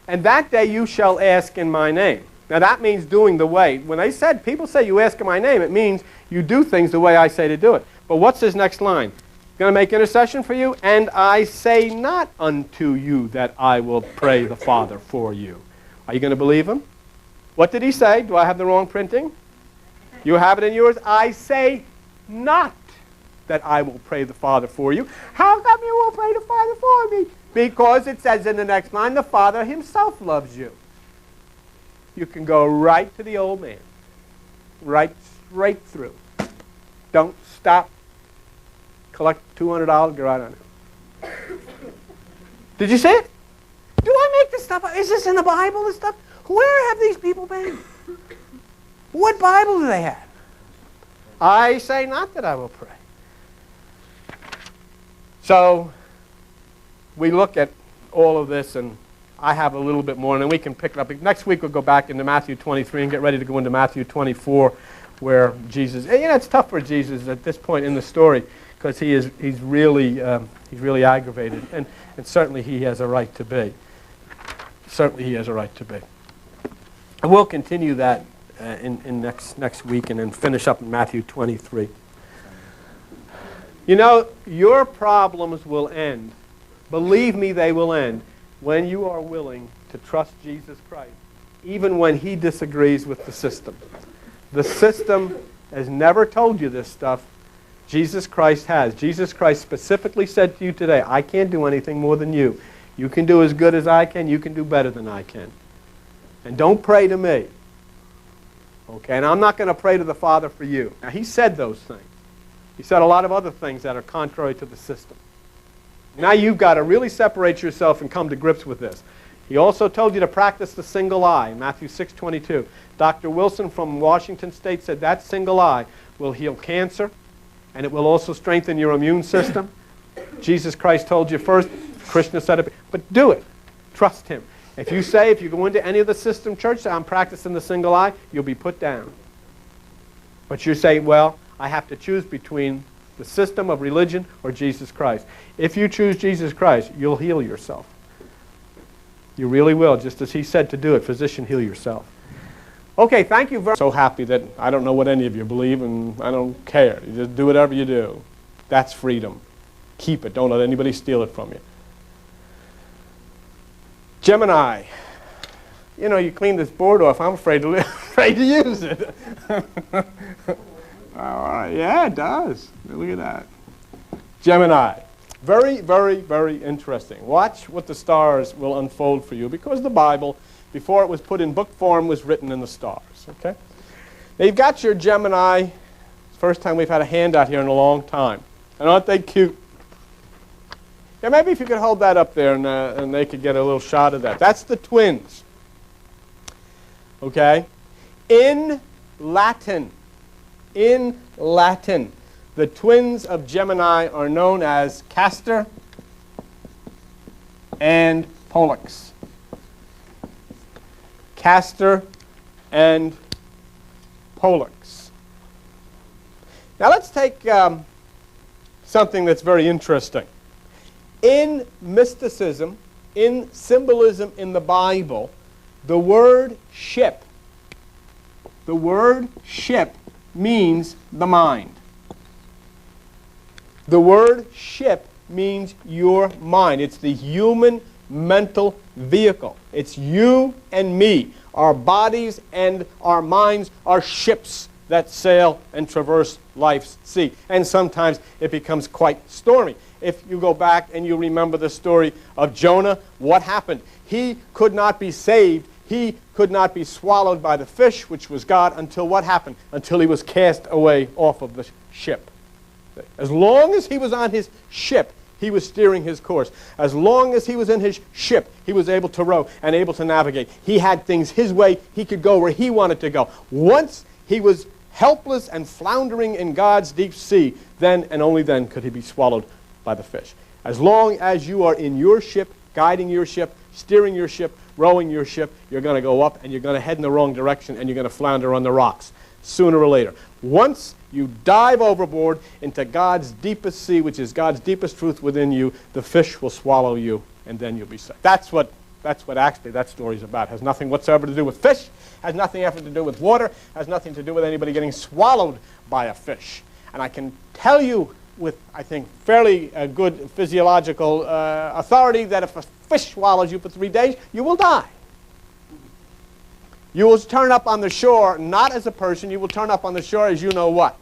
And that day you shall ask in my name. Now that means doing the way. When people say you ask in my name, it means you do things the way I say to do it. But what's his next line? Going to make intercession for you? And I say not unto you that I will pray the Father for you. Are you going to believe him? What did he say? Do I have the wrong printing? You have it in yours. I say not that I will pray the Father for you. How come you will pray the Father for me? Because it says in the next line, the Father himself loves you. You can go right to the old man. Right straight through. Don't stop. Collect $200, go right on it. Did you see it? Do I make this stuff up? Is this in the Bible, this stuff? Where have these people been? What Bible do they have? I say not that I will pray. So, we look at all of this, and I have a little bit more, and then we can pick it up. Next week we'll go back into Matthew 23 and get ready to go into Matthew 24, where Jesus, it's tough for Jesus at this point in the story, because he's really aggravated, and certainly he has a right to be. Certainly he has a right to be. And we'll continue that in next week and then finish up in Matthew 23. You know, your problems will end. Believe me, they will end when you are willing to trust Jesus Christ, even when he disagrees with the system. The system has never told you this stuff. Jesus Christ has. Jesus Christ specifically said to you today, I can't do anything more than you. You can do as good as I can. You can do better than I can. And don't pray to me. Okay? And I'm not going to pray to the Father for you. Now, he said those things. He said a lot of other things that are contrary to the system. Now you've got to really separate yourself and come to grips with this. He also told you to practice the single eye in Matthew 6:22. Dr. Wilson from Washington State said that single eye will heal cancer, and it will also strengthen your immune system. Jesus Christ told you first, Krishna said it, but do it. Trust him. If you go into any of the system church, say, I'm practicing the single eye, you'll be put down. But you say, well, I have to choose between the system of religion or Jesus Christ. If you choose Jesus Christ, you'll heal yourself. You really will, just as he said to do it. Physician, heal yourself. Okay, thank you very much. So happy that I don't know what any of you believe, and I don't care. You just do whatever you do. That's freedom. Keep it. Don't let anybody steal it from you. Gemini. You know, you clean this board off. I'm afraid to use it. Yeah, it does. Look at that. Gemini. Very, very, very interesting. Watch what the stars will unfold for you, because the Bible, before it was put in book form, was written in the stars. Okay? Now you've got your Gemini. It's the first time we've had a handout here in a long time. And aren't they cute? Yeah, maybe if you could hold that up there and they could get a little shot of that. That's the twins. Okay? In Latin, the twins of Gemini are known as Castor and Pollux. Castor and Pollux. Now let's take something that's very interesting. In mysticism, in symbolism in the Bible, the word ship means the mind. The word ship means your mind. It's the human mental vehicle. It's you and me. Our bodies and our minds are ships that sail and traverse life's sea. And sometimes it becomes quite stormy. If you go back and you remember the story of Jonah, what happened? He could not be saved. He could not be swallowed by the fish, which was God, until what happened? Until he was cast away off of the ship. As long as he was on his ship, he was steering his course. As long as he was in his ship, he was able to row and able to navigate. He had things his way. He could go where he wanted to go. Once he was helpless and floundering in God's deep sea, then and only then could he be swallowed by the fish. As long as you are in your ship, guiding your ship, steering your ship, rowing your ship, you're going to go up and you're going to head in the wrong direction and you're going to flounder on the rocks sooner or later. Once you dive overboard into God's deepest sea, which is God's deepest truth within you, the fish will swallow you and then you'll be saved. That's what actually that story is about. It has nothing whatsoever to do with fish, has nothing ever to do with water, has nothing to do with anybody getting swallowed by a fish. And I can tell you with, I think, fairly good physiological authority that if a fish swallows you for 3 days, you will die. You will turn up on the shore, not as a person, you will turn up on the shore as you know what.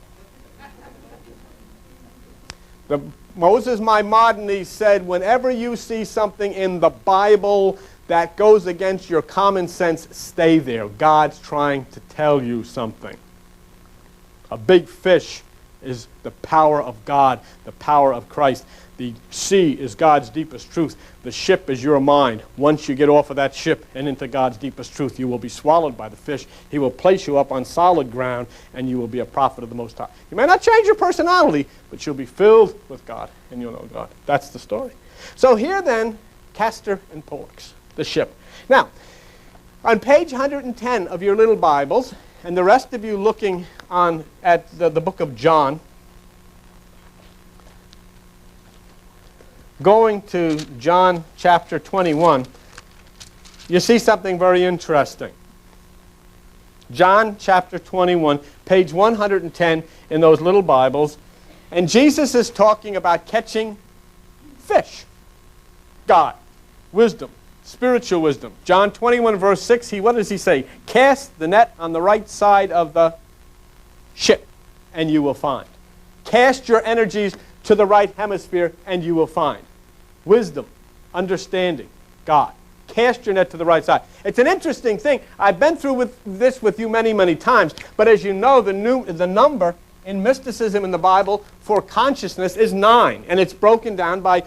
Moses Maimonides said, whenever you see something in the Bible that goes against your common sense, stay there. God's trying to tell you something. A big fish is the power of God, the power of Christ. The sea is God's deepest truth. The ship is your mind. Once you get off of that ship and into God's deepest truth, you will be swallowed by the fish. He will place you up on solid ground, and you will be a prophet of the Most High. You may not change your personality, but you'll be filled with God, and you'll know God. That's the story. So here then, Castor and Pollux, the ship. Now, on page 110 of your little Bibles, and the rest of you looking at the book of John, going to John chapter 21, you see something very interesting. John chapter 21, page 110 in those little Bibles, and Jesus is talking about catching fish. God, wisdom, spiritual wisdom. John 21 verse 6, what does he say? Cast the net on the right side of the ship, and you will find. Cast your energies to the right hemisphere, and you will find. Wisdom, understanding, God. Cast your net to the right side. It's an interesting thing. I've been through this with you many, many times. But as you know, the number in mysticism in the Bible for consciousness is 9. And it's broken down by,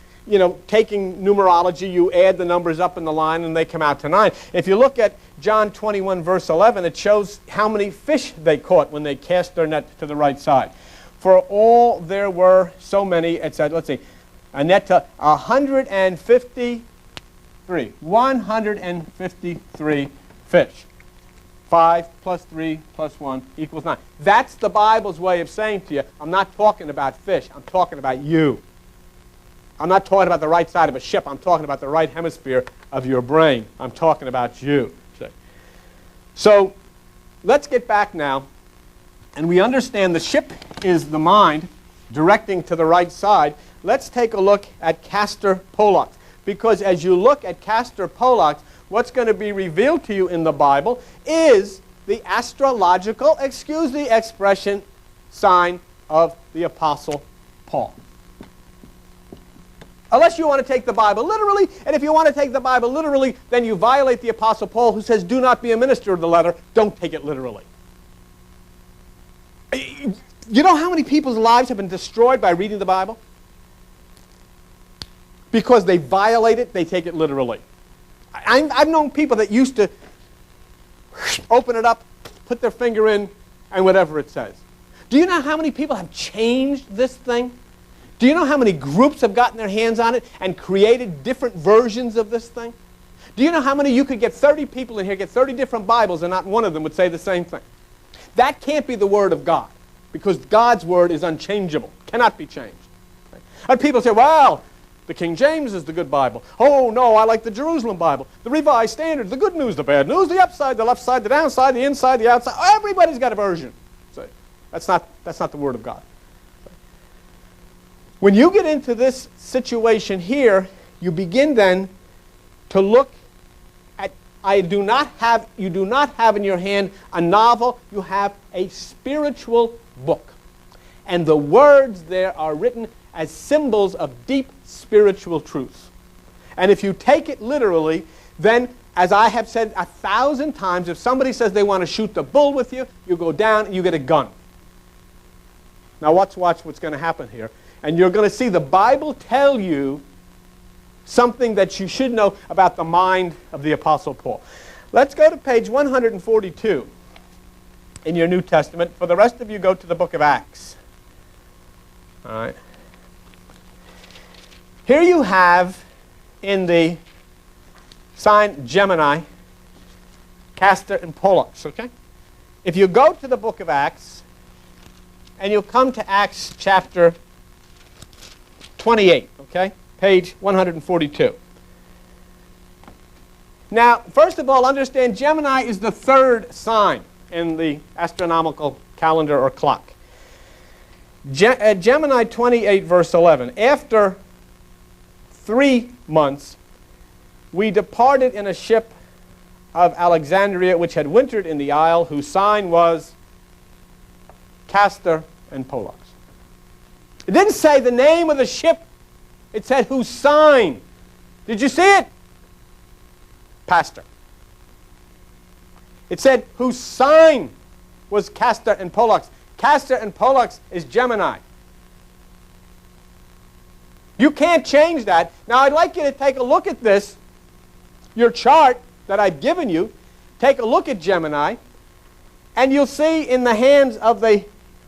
taking numerology. You add the numbers up in the line and they come out to 9. If you look at John 21 verse 11, it shows how many fish they caught when they cast their net to the right side. For all there were so many, it said, let's see, a net to 153 fish. 5 plus 3 plus 1 equals 9. That's the Bible's way of saying to you, I'm not talking about fish, I'm talking about you. I'm not talking about the right side of a ship, I'm talking about the right hemisphere of your brain. I'm talking about you. So let's get back now, and we understand the ship is the mind directing to the right side. Let's take a look at Castor Pollux. Because as you look at Castor Pollux, what's going to be revealed to you in the Bible is the astrological, excuse the expression, sign of the Apostle Paul. Unless you want to take the Bible literally, and if you want to take the Bible literally, then you violate the Apostle Paul, who says, do not be a minister of the letter. Don't take it literally. You know how many people's lives have been destroyed by reading the Bible? Because they violate it, they take it literally. I've known people that used to open it up, put their finger in, and whatever it says. Do you know how many people have changed this thing? Do you know how many groups have gotten their hands on it and created different versions of this thing? Do you know how many you could get 30 people in here, get 30 different Bibles, and not one of them would say the same thing? That can't be the Word of God. because God's word is unchangeable, cannot be changed. And people say, well, the King James is the good Bible. Oh, no, I like the Jerusalem Bible. The Revised Standard, the good news, the bad news, the upside, the left side, the downside, the inside, the outside. Everybody's got a version. So that's not the word of God. When you get into this situation here, you begin then to look at, you do not have in your hand a novel, you have a spiritual book. And the words there are written as symbols of deep spiritual truths. And if you take it literally, then, as I have said 1,000 times, if somebody says they want to shoot the bull with you, you go down and you get a gun. Now watch what's going to happen here. And you're going to see the Bible tell you something that you should know about the mind of the Apostle Paul. Let's go to page 142 in your New Testament. For the rest of you, go to the book of Acts. All right. Here you have in the sign Gemini, Castor and Pollux, okay? If you go to the book of Acts, and you'll come to Acts chapter 28, okay? Page 142. Now, first of all, understand Gemini is the third sign in the astronomical calendar or clock. Gemini 28, verse 11. After 3 months, we departed in a ship of Alexandria, which had wintered in the isle, whose sign was Castor and Pollux. It didn't say the name of the ship. It said whose sign. Did you see it? Pastor. It said whose sign was Castor and Pollux. Castor and Pollux is Gemini. You can't change that. Now, I'd like you to take a look at this, your chart that I've given you. Take a look at Gemini, and you'll see in the hands of the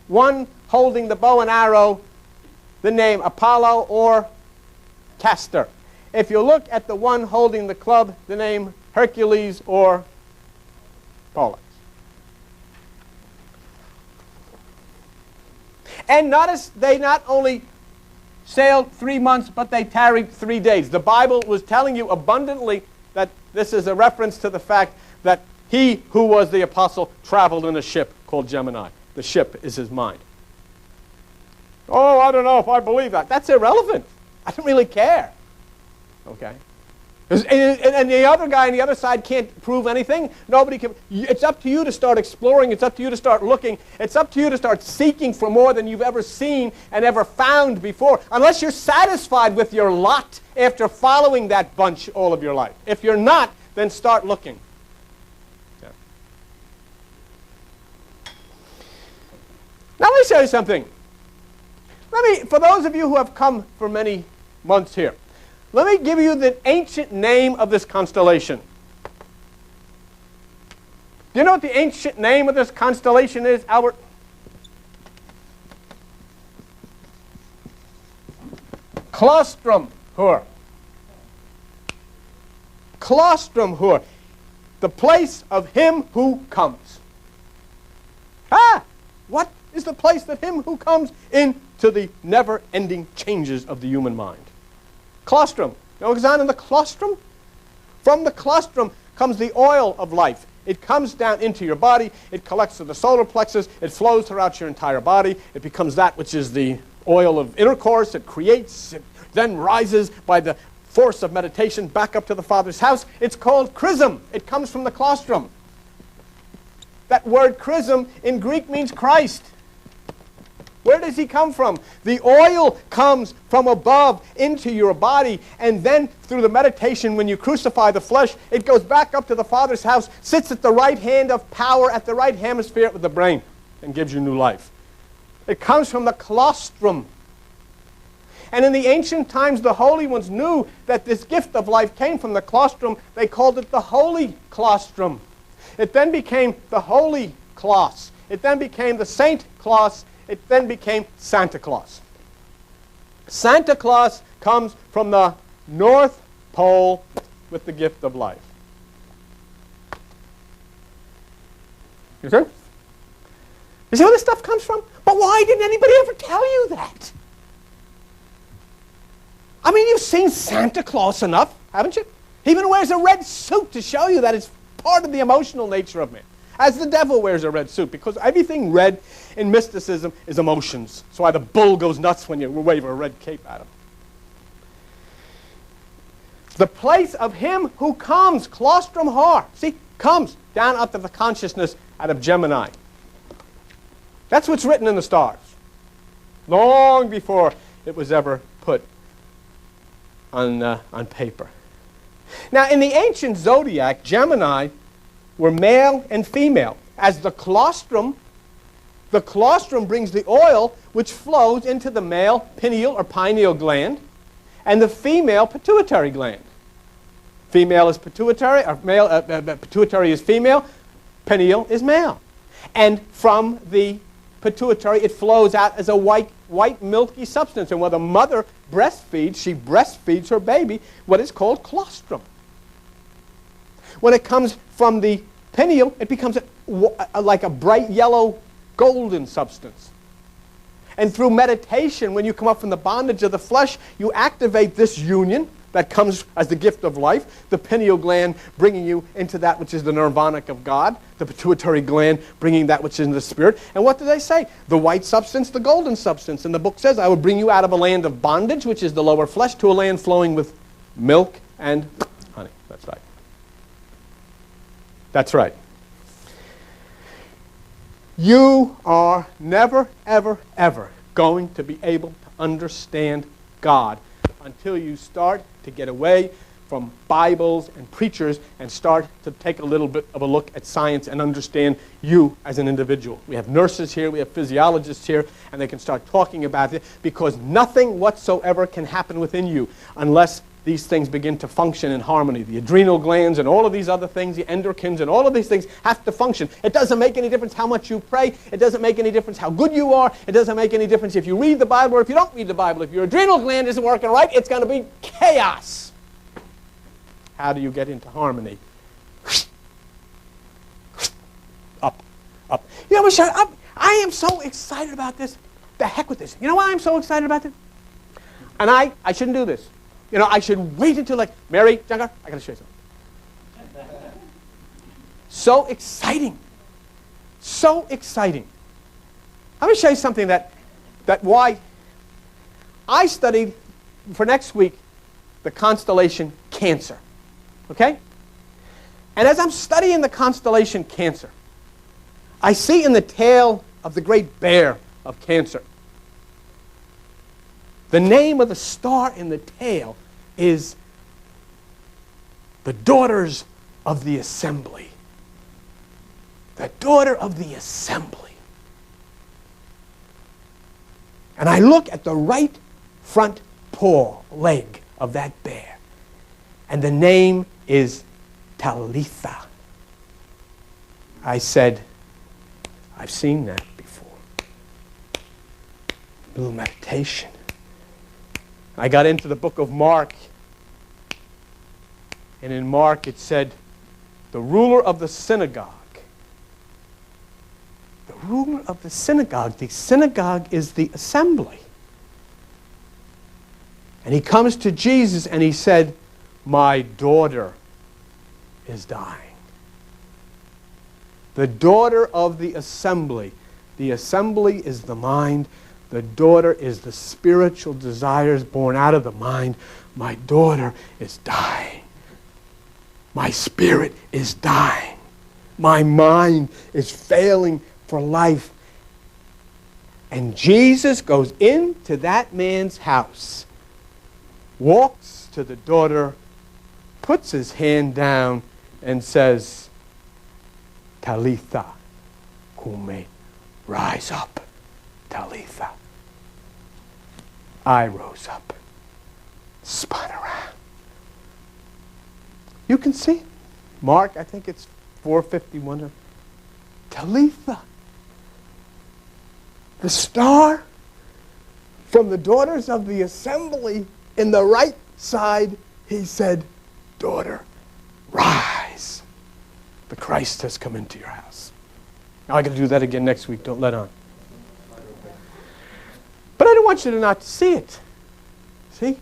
one holding the bow and arrow the name Apollo or Castor. If you look at the one holding the club, the name Hercules or Pollux. And notice they not only sailed 3 months, but they tarried 3 days. The Bible was telling you abundantly that this is a reference to the fact that he who was the apostle traveled in a ship called Gemini. The ship is his mind. Oh, I don't know if I believe that. That's irrelevant. I don't really care. Okay? And the other guy on the other side can't prove anything. Nobody can. It's up to you to start exploring. It's up to you to start looking. It's up to you to start seeking for more than you've ever seen and ever found before. Unless you're satisfied with your lot after following that bunch all of your life. If you're not, then start looking. Yeah. Now let me show you something. For those of you who have come for many months here, let me give you the ancient name of this constellation. Do you know what the ancient name of this constellation is, Albert? Colostrum Hur. Colostrum Hur. The place of him who comes. What is the place that him who comes into the never-ending changes of the human mind? Colostrum. You know what goes on in the colostrum? From the colostrum comes the oil of life. It comes down into your body. It collects to the solar plexus. It flows throughout your entire body. It becomes that which is the oil of intercourse. It creates. It then rises by the force of meditation back up to the Father's house. It's called chrism. It comes from the colostrum. That word chrism in Greek means Christ. Where does he come from? The oil comes from above into your body, and then through the meditation, when you crucify the flesh, it goes back up to the Father's house, sits at the right hand of power, at the right hemisphere of the brain, and gives you new life. It comes from the colostrum. And in the ancient times, the holy ones knew that this gift of life came from the colostrum. They called it the holy colostrum. It then became the holy Claus. It then became the Saint Claus. It then became Santa Claus. Santa Claus comes from the North Pole with the gift of life. You see? You see where this stuff comes from? But why didn't anybody ever tell you that? I mean, you've seen Santa Claus enough, haven't you? He even wears a red suit to show you that it's part of the emotional nature of man. As the devil wears a red suit, because everything red in mysticism is emotions. That's why the bull goes nuts when you wave a red cape at him. The place of him who comes, claustrum har. See, comes down up to the consciousness out of Gemini. That's what's written in the stars. Long before it was ever put on paper. Now, in the ancient zodiac, Gemini were male and female. As the claustrum brings the oil which flows into the male pineal or pineal gland and the female pituitary gland. Female is pituitary, or male, pituitary is female, pineal is male. And from the pituitary, it flows out as a white milky substance. And when the mother breastfeeds, she breastfeeds her baby what is called claustrum. When it comes from the pineal, it becomes like a bright yellow golden substance. And through meditation, when you come up from the bondage of the flesh, you activate this union that comes as the gift of life, the pineal gland bringing you into that which is the nirvanic of God, the pituitary gland bringing that which is in the spirit. And what do they say? The white substance, the golden substance. And the book says, I will bring you out of a land of bondage, which is the lower flesh, to a land flowing with milk and honey. That's right. That's right. You are never, ever, ever going to be able to understand God until you start to get away from Bibles and preachers and start to take a little bit of a look at science and understand you as an individual. We have nurses here, we have physiologists here, and they can start talking about it because nothing whatsoever can happen within you unless these things begin to function in harmony. The adrenal glands and all of these other things, the endocrines and all of these things have to function. It doesn't make any difference how much you pray. It doesn't make any difference how good you are. It doesn't make any difference if you read the Bible or if you don't read the Bible. If your adrenal gland isn't working right, it's going to be chaos. How do you get into harmony? Up, up. You know, Michelle, I am so excited about this. The heck with this. You know why I'm so excited about this? And I shouldn't do this. You know, I should wait until like, Mary, Junker, I got to show you something. So exciting. So exciting. Let me show you something that why I studied for next week the constellation Cancer. Okay? And as I'm studying the constellation Cancer, I see in the tail of the great bear of Cancer, the name of the star in the tail is the Daughters of the Assembly. The Daughter of the Assembly. And I look at the right front paw, leg of that bear, and the name is Talitha. I said, I've seen that before. A little meditation. I got into the book of Mark, and in Mark it said, the ruler of the synagogue. The ruler of the synagogue is the assembly. And he comes to Jesus and he said, my daughter is dying. The daughter of the assembly. The assembly is the mind. The daughter is the spiritual desires born out of the mind. My daughter is dying. My spirit is dying. My mind is failing for life. And Jesus goes into that man's house, walks to the daughter, puts his hand down, and says, Talitha kume, rise up. Talitha. I rose up, spun around. You can see Mark, I think it's 4:51. Talitha. The star from the Daughters of the Assembly in the right side, he said, daughter, rise. The Christ has come into your house. Now I got to do that again next week. Don't let on. But I don't want you to not see it. See?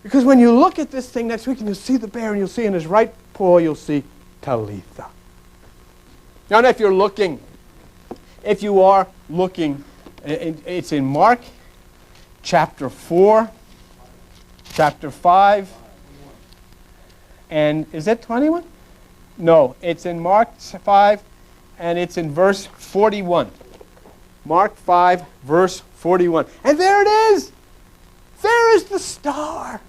Because when you look at this thing next week and you'll see the bear and you'll see in his right paw, you'll see Talitha. Now, if you're looking, if you are looking, it's in Mark chapter 4, chapter 5, and is that 21? No, it's in Mark 5, and it's in verse 41. Mark 5, verse 41. And there it is. There is the star.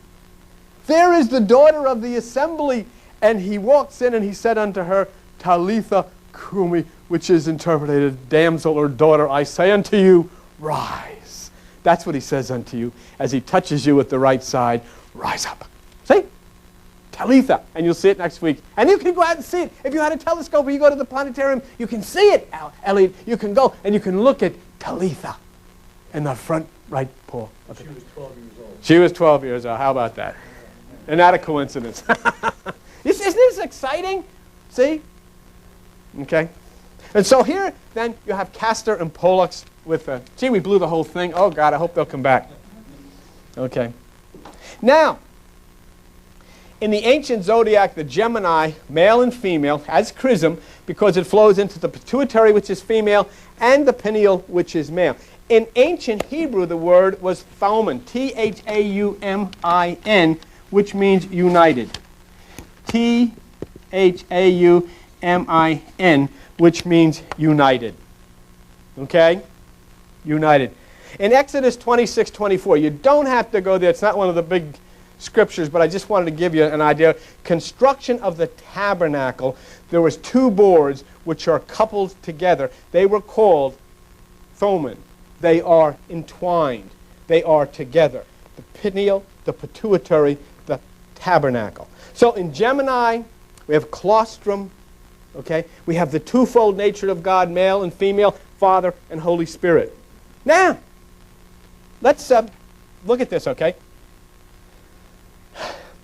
There is the daughter of the assembly. And he walks in and he said unto her, Talitha cumi, which is interpreted, damsel or daughter, I say unto you, rise. That's what he says unto you as he touches you with the right side. Rise up. See? Talitha. And you'll see it next week. And you can go out and see it. If you had a telescope or you go to the planetarium, you can see it, Elliot. You can go and you can look at Talitha in the front right paw. She was 12 years old. She was 12 years old. How about that? And not a coincidence. Isn't this exciting? See? Okay. And so here, then, you have Castor and Pollux with gee, we blew the whole thing. Oh, God, I hope they'll come back. Okay. Now, in the ancient zodiac, the Gemini, male and female, has chrism because it flows into the pituitary, which is female, and the pineal, which is male. In ancient Hebrew, the word was thaumin, T-H-A-U-M-I-N, which means united. T-H-A-U-M-I-N, which means united. Okay? United. In Exodus 26:24, you don't have to go there. It's not one of the big scriptures, but I just wanted to give you an idea. Construction of the tabernacle, there was two boards which are coupled together. They were called thaumin. They are entwined. They are together. The pineal, the pituitary, the tabernacle. So in Gemini, we have claustrum. Okay? We have the twofold nature of God, male and female, Father and Holy Spirit. Now, let's look at this, okay?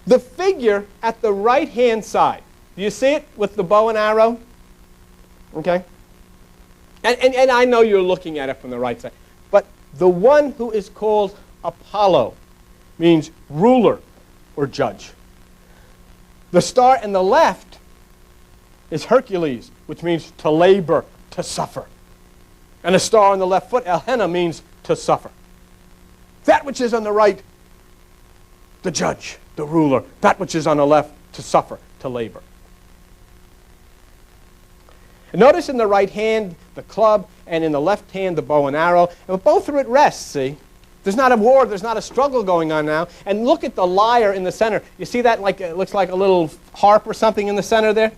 The figure at the right-hand side. Do you see it with the bow and arrow? Okay? And I know you're looking at it from the right side. But the one who is called Apollo means ruler or judge. The star in the left is Hercules, which means to labor, to suffer. And a star on the left foot, Elhenna, means to suffer. That which is on the right, the judge, the ruler. That which is on the left, to suffer, to labor. And notice in the right hand, the club, and in the left hand, the bow and arrow. And both are at rest, see? There's not a war, there's not a struggle going on now. And look at the lyre in the center. You see that? Like it looks like a little harp or something in the center there?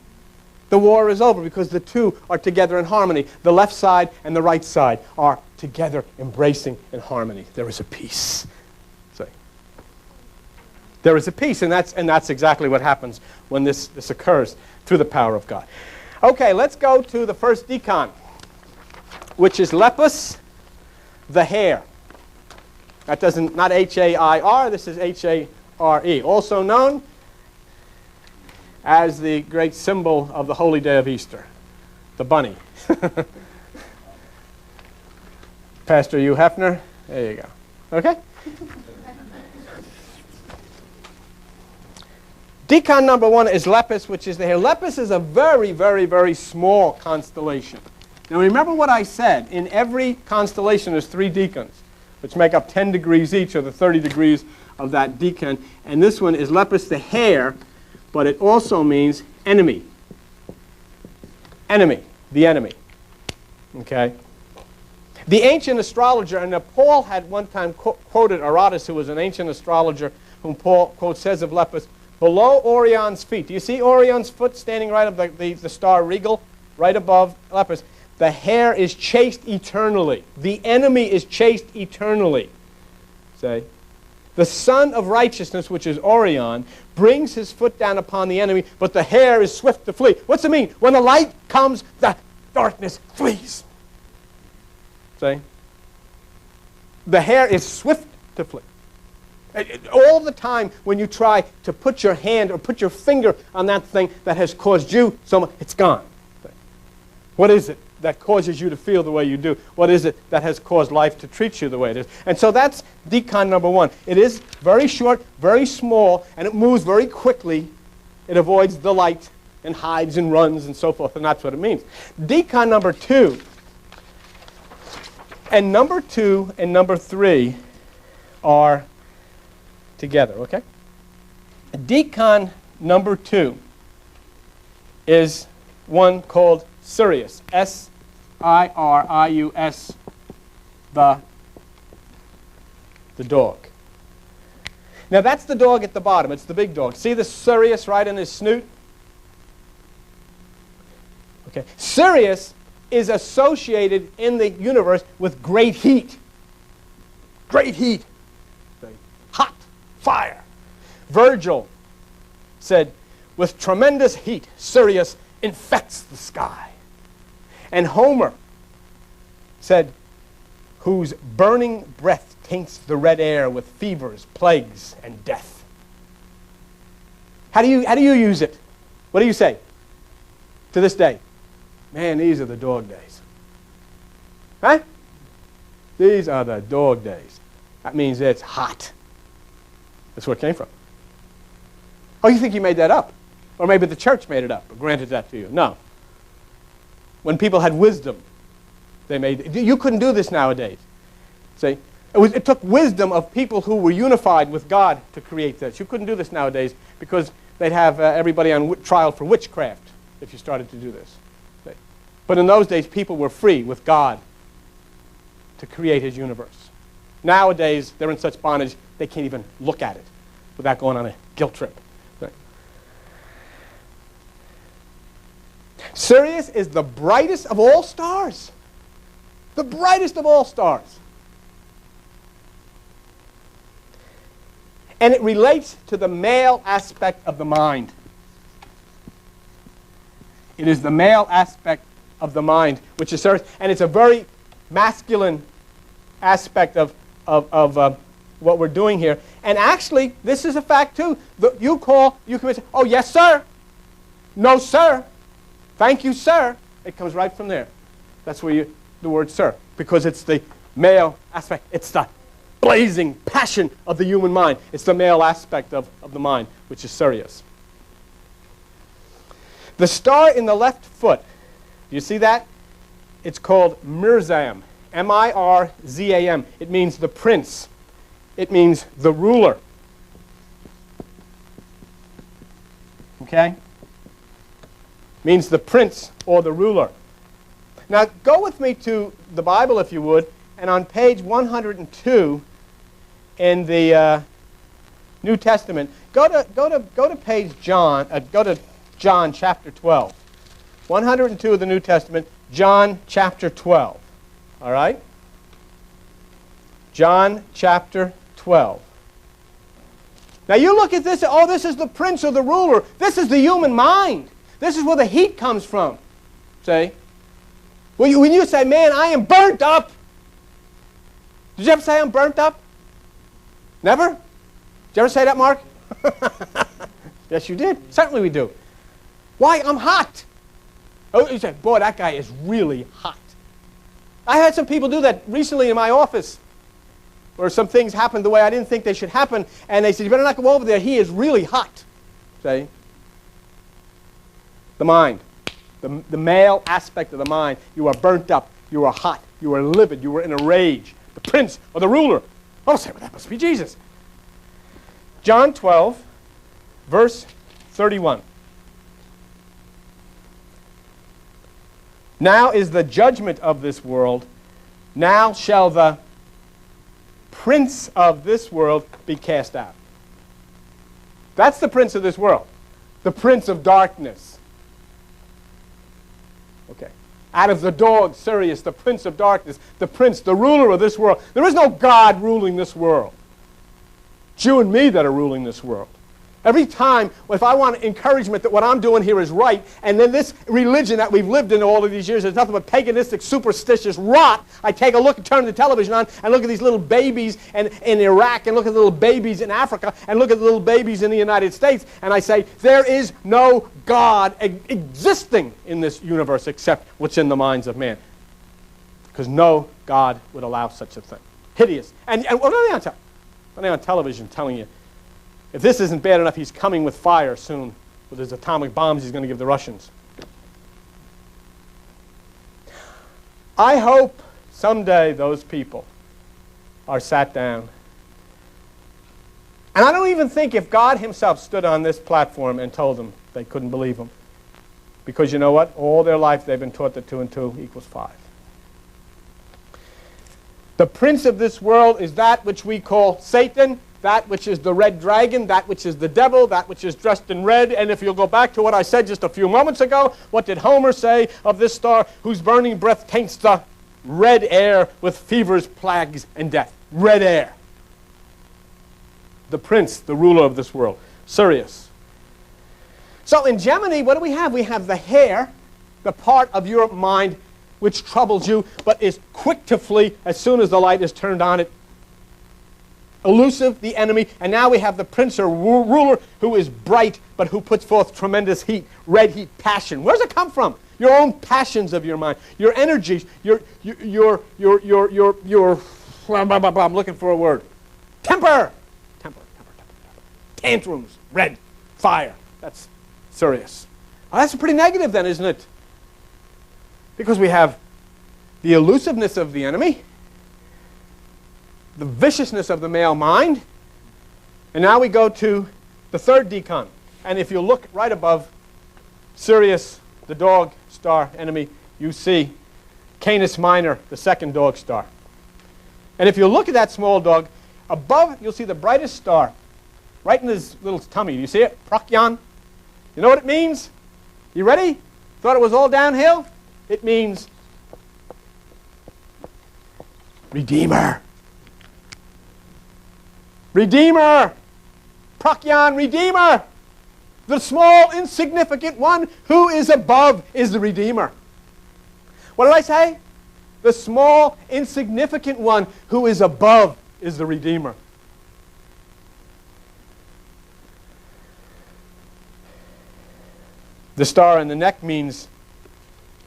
The war is over because the two are together in harmony. The left side and the right side are together embracing in harmony. There is a peace. See? There is a peace, and that's exactly what happens when this occurs through the power of God. Okay, let's go to the first deacon, which is lepus, the hair. That doesn't, not H-A-I-R, this is H-A-R-E. Also known as the great symbol of the holy day of Easter, the bunny. Pastor Hugh Hefner, there you go. Okay? Deacon number one is Lepus, which is the hair. Lepus is a very, very, very small constellation. Now remember what I said. In every constellation there's 3 deacons, which make up 10 degrees each, or the 30 degrees of that deacon. And this one is Lepus, the hair, but it also means enemy. Enemy, the enemy. Okay? The ancient astrologer, and Paul had one time quoted Aratus, who was an ancient astrologer, whom Paul, quote, says of Lepus, below Orion's feet. Do you see Orion's foot standing right above the star Regal, right above Lepus? The hair is chaste eternally. The enemy is chaste eternally. Say, the Son of Righteousness, which is Orion, brings his foot down upon the enemy, but the hair is swift to flee. What's it mean? When the light comes, the darkness flees. Say, the hair is swift to flee. All the time when you try to put your hand or put your finger on that thing that has caused you so much, it's gone. What is it? that causes you to feel the way you do? What is it that has caused life to treat you the way it is? And so that's decon number one. It is very short, very small, and it moves very quickly. It avoids the light and hides and runs and so forth, and that's what it means. Decon number two, and number 2 and number 3 are together, okay? Decon number 2 is one called Sirius, S-I-R-I-U-S, the dog. Now that's the dog at the bottom. It's the big dog. See the Sirius right in his snoot? Okay. Sirius is associated in the universe with great heat. Great heat. Hot fire. Virgil said, with tremendous heat, Sirius infects the sky. And Homer said, whose burning breath taints the red air with fevers, plagues, and death. How do you use it? What do you say to this day? Man, these are the dog days. Huh? These are the dog days. That means it's hot. That's where it came from. Oh, you think you made that up? Or maybe the church made it up or granted that to you. No. When people had wisdom, they made it. You couldn't do this nowadays. See? It took wisdom of people who were unified with God to create this. You couldn't do this nowadays because they'd have everybody on trial for witchcraft if you started to do this. See? But in those days, people were free with God to create his universe. Nowadays, they're in such bondage, they can't even look at it without going on a guilt trip. Sirius is the brightest of all stars. The brightest of all stars. And it relates to the male aspect of the mind. It is the male aspect of the mind, which is Sirius. And it's a very masculine aspect of what we're doing here. And actually, this is a fact too. You can say, oh, yes, sir. No, sir. Thank you, sir. It comes right from there. That's where the word sir, because it's the male aspect. It's the blazing passion of the human mind. It's the male aspect of the mind, which is Sirius. The star in the left foot, do you see that? It's called Mirzam, M-I-R-Z-A-M. It means the prince. It means the ruler. Okay? Means the prince or the ruler. Now go with me to the Bible if you would, and on page 102 in the New Testament, go to page John. Go to John chapter 12. 102 of the New Testament, John chapter 12. All right? John chapter 12. Now you look at this, oh, this is the prince or the ruler. This is the human mind. This is where the heat comes from. See? When you say, man, I am burnt up. Did you ever say I'm burnt up? Never? Did you ever say that, Mark? Yes, you did. Certainly we do. Why? I'm hot. Oh, you say, boy, that guy is really hot. I had some people do that recently in my office where some things happened the way I didn't think they should happen, and they said, you better not go over there. He is really hot. See? The mind. The male aspect of the mind. You are burnt up. You are hot. You are livid. You are in a rage. The prince or the ruler. Oh, say, well, that must be Jesus. John 12, verse 31. Now is the judgment of this world. Now shall the prince of this world be cast out. That's the prince of this world. The prince of darkness. Okay. Out of the dog, Sirius, the prince of darkness, the prince, the ruler of this world. There is no God ruling this world. It's you and me that are ruling this world. Every time, if I want encouragement that what I'm doing here is right, and then this religion that we've lived in all of these years is nothing but paganistic, superstitious rot, I take a look and turn the television on and look at these little babies in Iraq, and look at the little babies in Africa, and look at the little babies in the United States, and I say, there is no God existing in this universe except what's in the minds of man. Because no God would allow such a thing. Hideous. And what are they on television telling you? If this isn't bad enough, he's coming with fire soon with his atomic bombs he's going to give the Russians. I hope someday those people are sat down. And I don't even think if God himself stood on this platform and told them they couldn't believe him. Because you know what? All their life they've been taught that 2 and 2 equals 5. The prince of this world is that which we call Satan, that which is the red dragon, that which is the devil, that which is dressed in red. And if you'll go back to what I said just a few moments ago, what did Homer say of this star whose burning breath taints the red air with fevers, plagues, and death? Red air. The prince, the ruler of this world, Sirius. So in Gemini, what do we have? We have the hair, the part of your mind which troubles you, but is quick to flee as soon as the light is turned on it. Elusive, the enemy, and now we have the prince or ruler who is bright, but who puts forth tremendous heat, red heat, passion. Where does it come from? Your own passions of your mind, your energies, your I'm looking for a word. Temper. Tantrums, red, fire. That's Sirius. Well, that's pretty negative then, isn't it? Because we have the elusiveness of the enemy, the viciousness of the male mind, and now we go to the third decan. And if you look right above Sirius, the dog star enemy, you see Canis Minor, the second dog star. And if you look at that small dog, above you'll see the brightest star, right in his little tummy. Do you see it? Procyon. You know what it means? You ready? Thought it was all downhill? It means Redeemer. Redeemer. Procyon, Redeemer. The small, insignificant one who is above is the Redeemer. What did I say? The small, insignificant one who is above is the Redeemer. The star on the neck means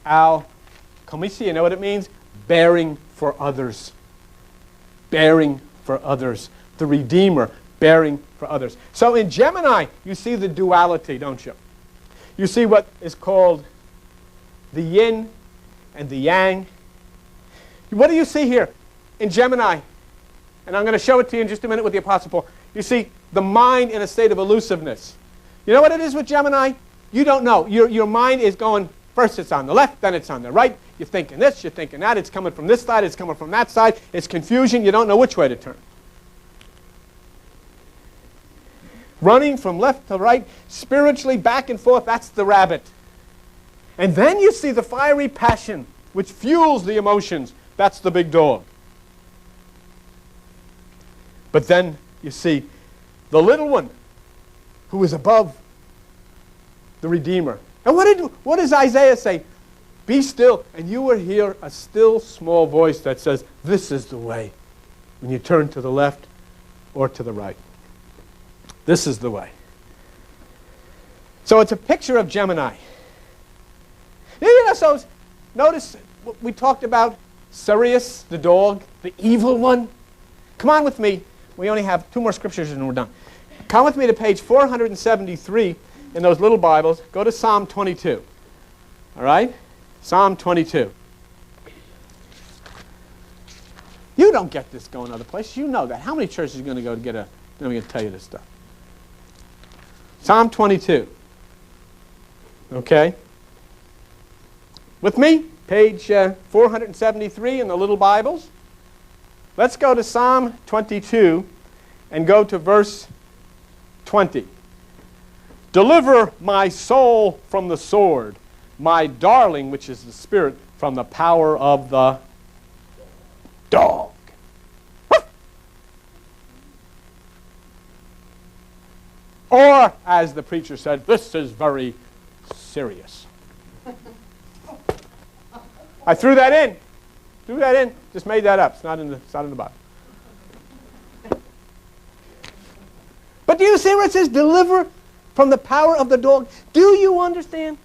al-komisi. You know what it means? Bearing for others. Bearing for others. The Redeemer bearing for others. So in Gemini, you see the duality, don't you? You see what is called the yin and the yang. What do you see here in Gemini? And I'm going to show it to you in just a minute with the Apostle Paul. You see the mind in a state of elusiveness. You know what it is with Gemini? You don't know. Your mind is going, first it's on the left, then it's on the right. You're thinking this, you're thinking that. It's coming from this side, it's coming from that side. It's confusion. You don't know which way to turn. Running from left to right, spiritually back and forth, that's the rabbit. And then you see the fiery passion, which fuels the emotions. That's the big dog. But then you see the little one who is above the Redeemer. And what does Isaiah say? Be still, and you will hear a still small voice that says, this is the way, when you turn to the left or to the right. This is the way. So it's a picture of Gemini. So notice we talked about Sirius, the dog, the evil one. Come on with me. We only have 2 more scriptures and we're done. Come with me to page 473 in those little Bibles. Go to Psalm 22. All right? Psalm 22. You don't get this going other places. You know that. How many churches are going to go to get a... Let me tell you this stuff. Psalm 22. Okay? With me? Page 473 in the little Bibles. Let's go to Psalm 22 and go to verse 20. Deliver my soul from the sword, my darling, which is the spirit, from the power of the dog. Or, as the preacher said, this is very serious. I threw that in. Just made that up. It's not in the Bible. But do you see where it says, deliver from the power of the dog? Do you understand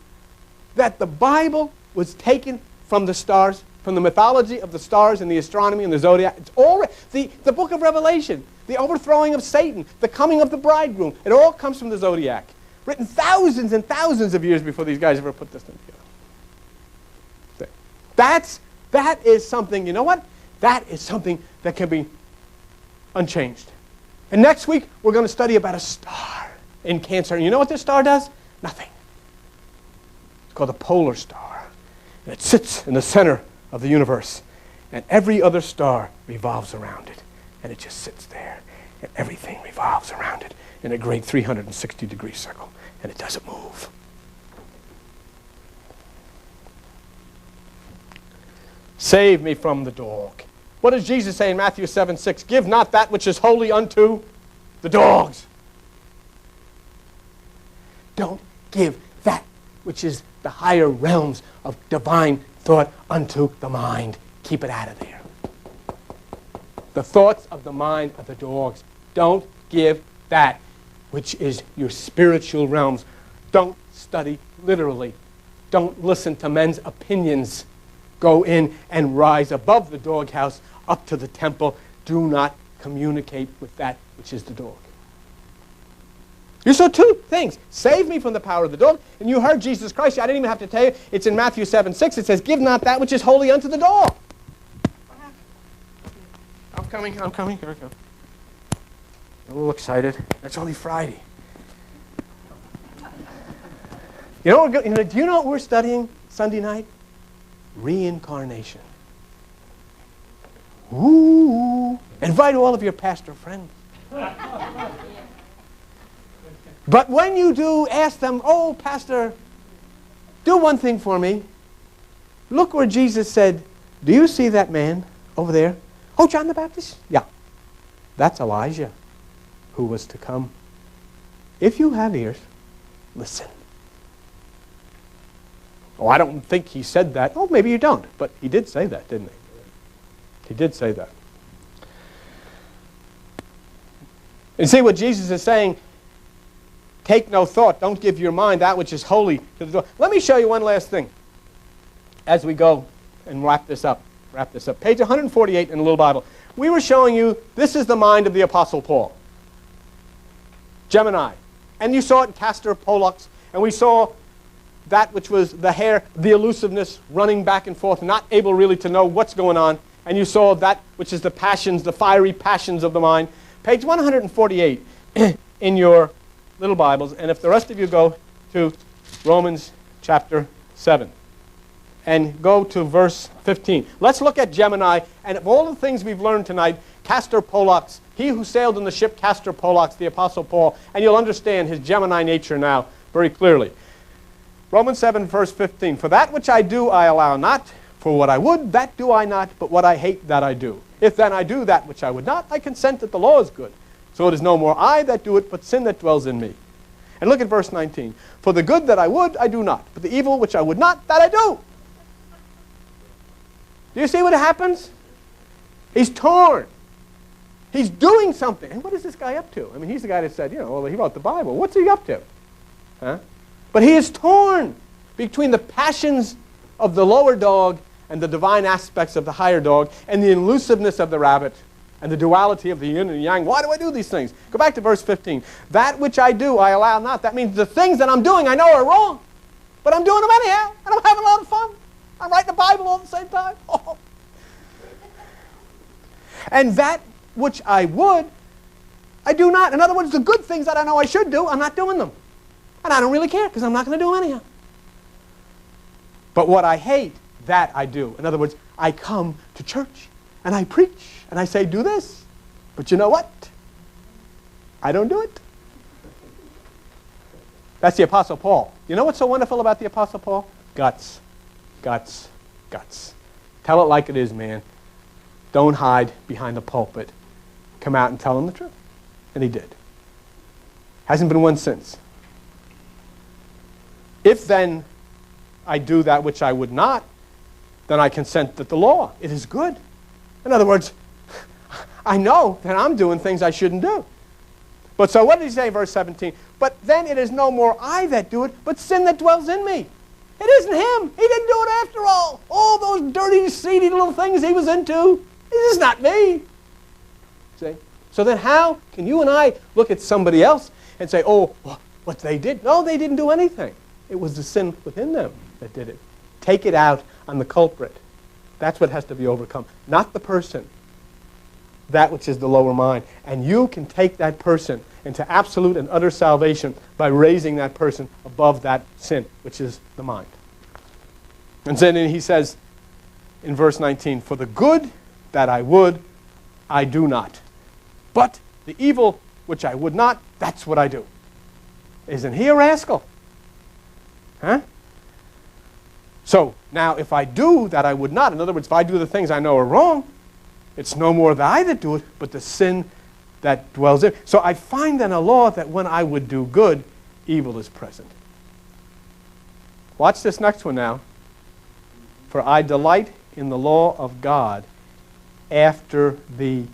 that the Bible was taken from the stars, from the mythology of the stars and the astronomy and the zodiac? It's all the book of Revelation, the overthrowing of Satan, the coming of the bridegroom. It all comes from the zodiac, written thousands and thousands of years before these guys ever put this thing together. That is something, you know what? That is something that can be unchanged. And next week, we're going to study about a star in Cancer. And you know what this star does? Nothing. It's called the polar star. And it sits in the center of the universe. And every other star revolves around it. And it just sits there. And everything revolves around it in a great 360-degree circle. And it doesn't move. Save me from the dog. What does Jesus say in Matthew 7:6? Give not that which is holy unto the dogs. Don't give that which is the higher realms of divine thought unto the mind. Keep it out of there. The thoughts of the mind of the dogs. Don't give that which is your spiritual realms. Don't study literally. Don't listen to men's opinions. Go in and rise above the doghouse up to the temple. Do not communicate with that which is the dog. You saw two things. Save me from the power of the dog. And you heard Jesus Christ. I didn't even have to tell you. It's in Matthew 7:6. It says, give not that which is holy unto the dog. I'm coming. Here we go. A little excited. It's only Friday. Do you know what we're studying Sunday night? Reincarnation. Ooh. Invite all of your pastor friends. But when you do, ask them, oh, pastor, do one thing for me. Look where Jesus said, do you see that man over there? Oh, John the Baptist? Yeah. That's Elijah who was to come. If you have ears, listen. Oh, I don't think he said that. Oh, maybe you don't. But he did say that, didn't he? He did say that. And see what Jesus is saying, take no thought. Don't give your mind that which is holy to the door. Let me show you one last thing as we go and wrap this up. Page 148 in the little Bible. We were showing you, this is the mind of the Apostle Paul. Gemini. And you saw it in Castor Pollux. And we saw that which was the hair, the elusiveness, running back and forth, not able really to know what's going on. And you saw that which is the passions, the fiery passions of the mind. Page 148 in your little Bibles. And if the rest of you go to Romans chapter 7 and go to verse 15. Let's look at Gemini. And of all the things we've learned tonight, Castor Pollux, he who sailed in the ship Castor Pollux, the Apostle Paul, and you'll understand his Gemini nature now very clearly. Romans 7, verse 15. For that which I do, I allow not. For what I would, that do I not. But what I hate, that I do. If then I do that which I would not, I consent that the law is good. So it is no more I that do it, but sin that dwells in me. And look at verse 19. For the good that I would, I do not. But the evil which I would not, that I do. Do you see what happens? He's torn. He's doing something. And what is this guy up to? I mean, he's the guy that said, well, he wrote the Bible. What's he up to? Huh? But he is torn between the passions of the lower dog and the divine aspects of the higher dog and the elusiveness of the rabbit and the duality of the yin and yang. Why do I do these things? Go back to verse 15. That which I do, I allow not. That means the things that I'm doing I know are wrong. But I'm doing them anyhow, and I'm having a lot of fun. I'm writing the Bible all at the same time. Oh. And that which I would, I do not. In other words, the good things that I know I should do, I'm not doing them. And I don't really care because I'm not going to do them anyhow. But what I hate, that I do. In other words, I come to church and I preach and I say, do this. But you know what? I don't do it. That's the Apostle Paul. You know what's so wonderful about the Apostle Paul? Guts. Guts. Guts. Tell it like it is, man. Don't hide behind the pulpit. Come out and tell them the truth. And he did. Hasn't been one since. If then I do that which I would not, then I consent that the law, it is good. In other words, I know that I'm doing things I shouldn't do. But so what did he say in verse 17? But then it is no more I that do it, but sin that dwells in me. It isn't him. He didn't do it after all. All those dirty, seedy little things he was into. This is not me. See? So then how can you and I look at somebody else and say, oh, what they did? No, they didn't do anything. It was the sin within them that did it. Take it out on the culprit. That's what has to be overcome. Not the person. That which is the lower mind. And you can take that person into absolute and utter salvation by raising that person above that sin, which is the mind. And then he says in verse 19, for the good that I would, I do not. But the evil which I would not, that's what I do. Isn't he a rascal? Huh? So now if I do that I would not, in other words, if I do the things I know are wrong, it's no more the I that do it, but the sin that dwells in. So I find then a law that when I would do good, evil is present. Watch this next one now. For I delight in the law of God after the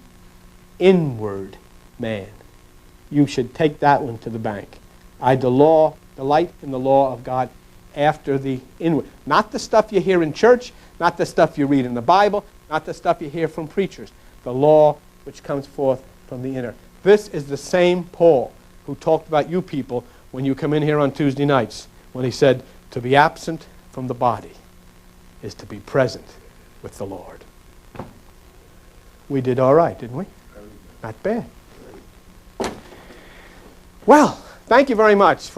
inward man. You should take that one to the bank. I delight in the law of God after the inward. Not the stuff you hear in church, not the stuff you read in the Bible, not the stuff you hear from preachers. The law which comes forth from the inner. This is the same Paul who talked about you people when you come in here on Tuesday nights, when he said, to be absent from the body is to be present with the Lord. We did all right, didn't we? Not bad. Well, thank you very much.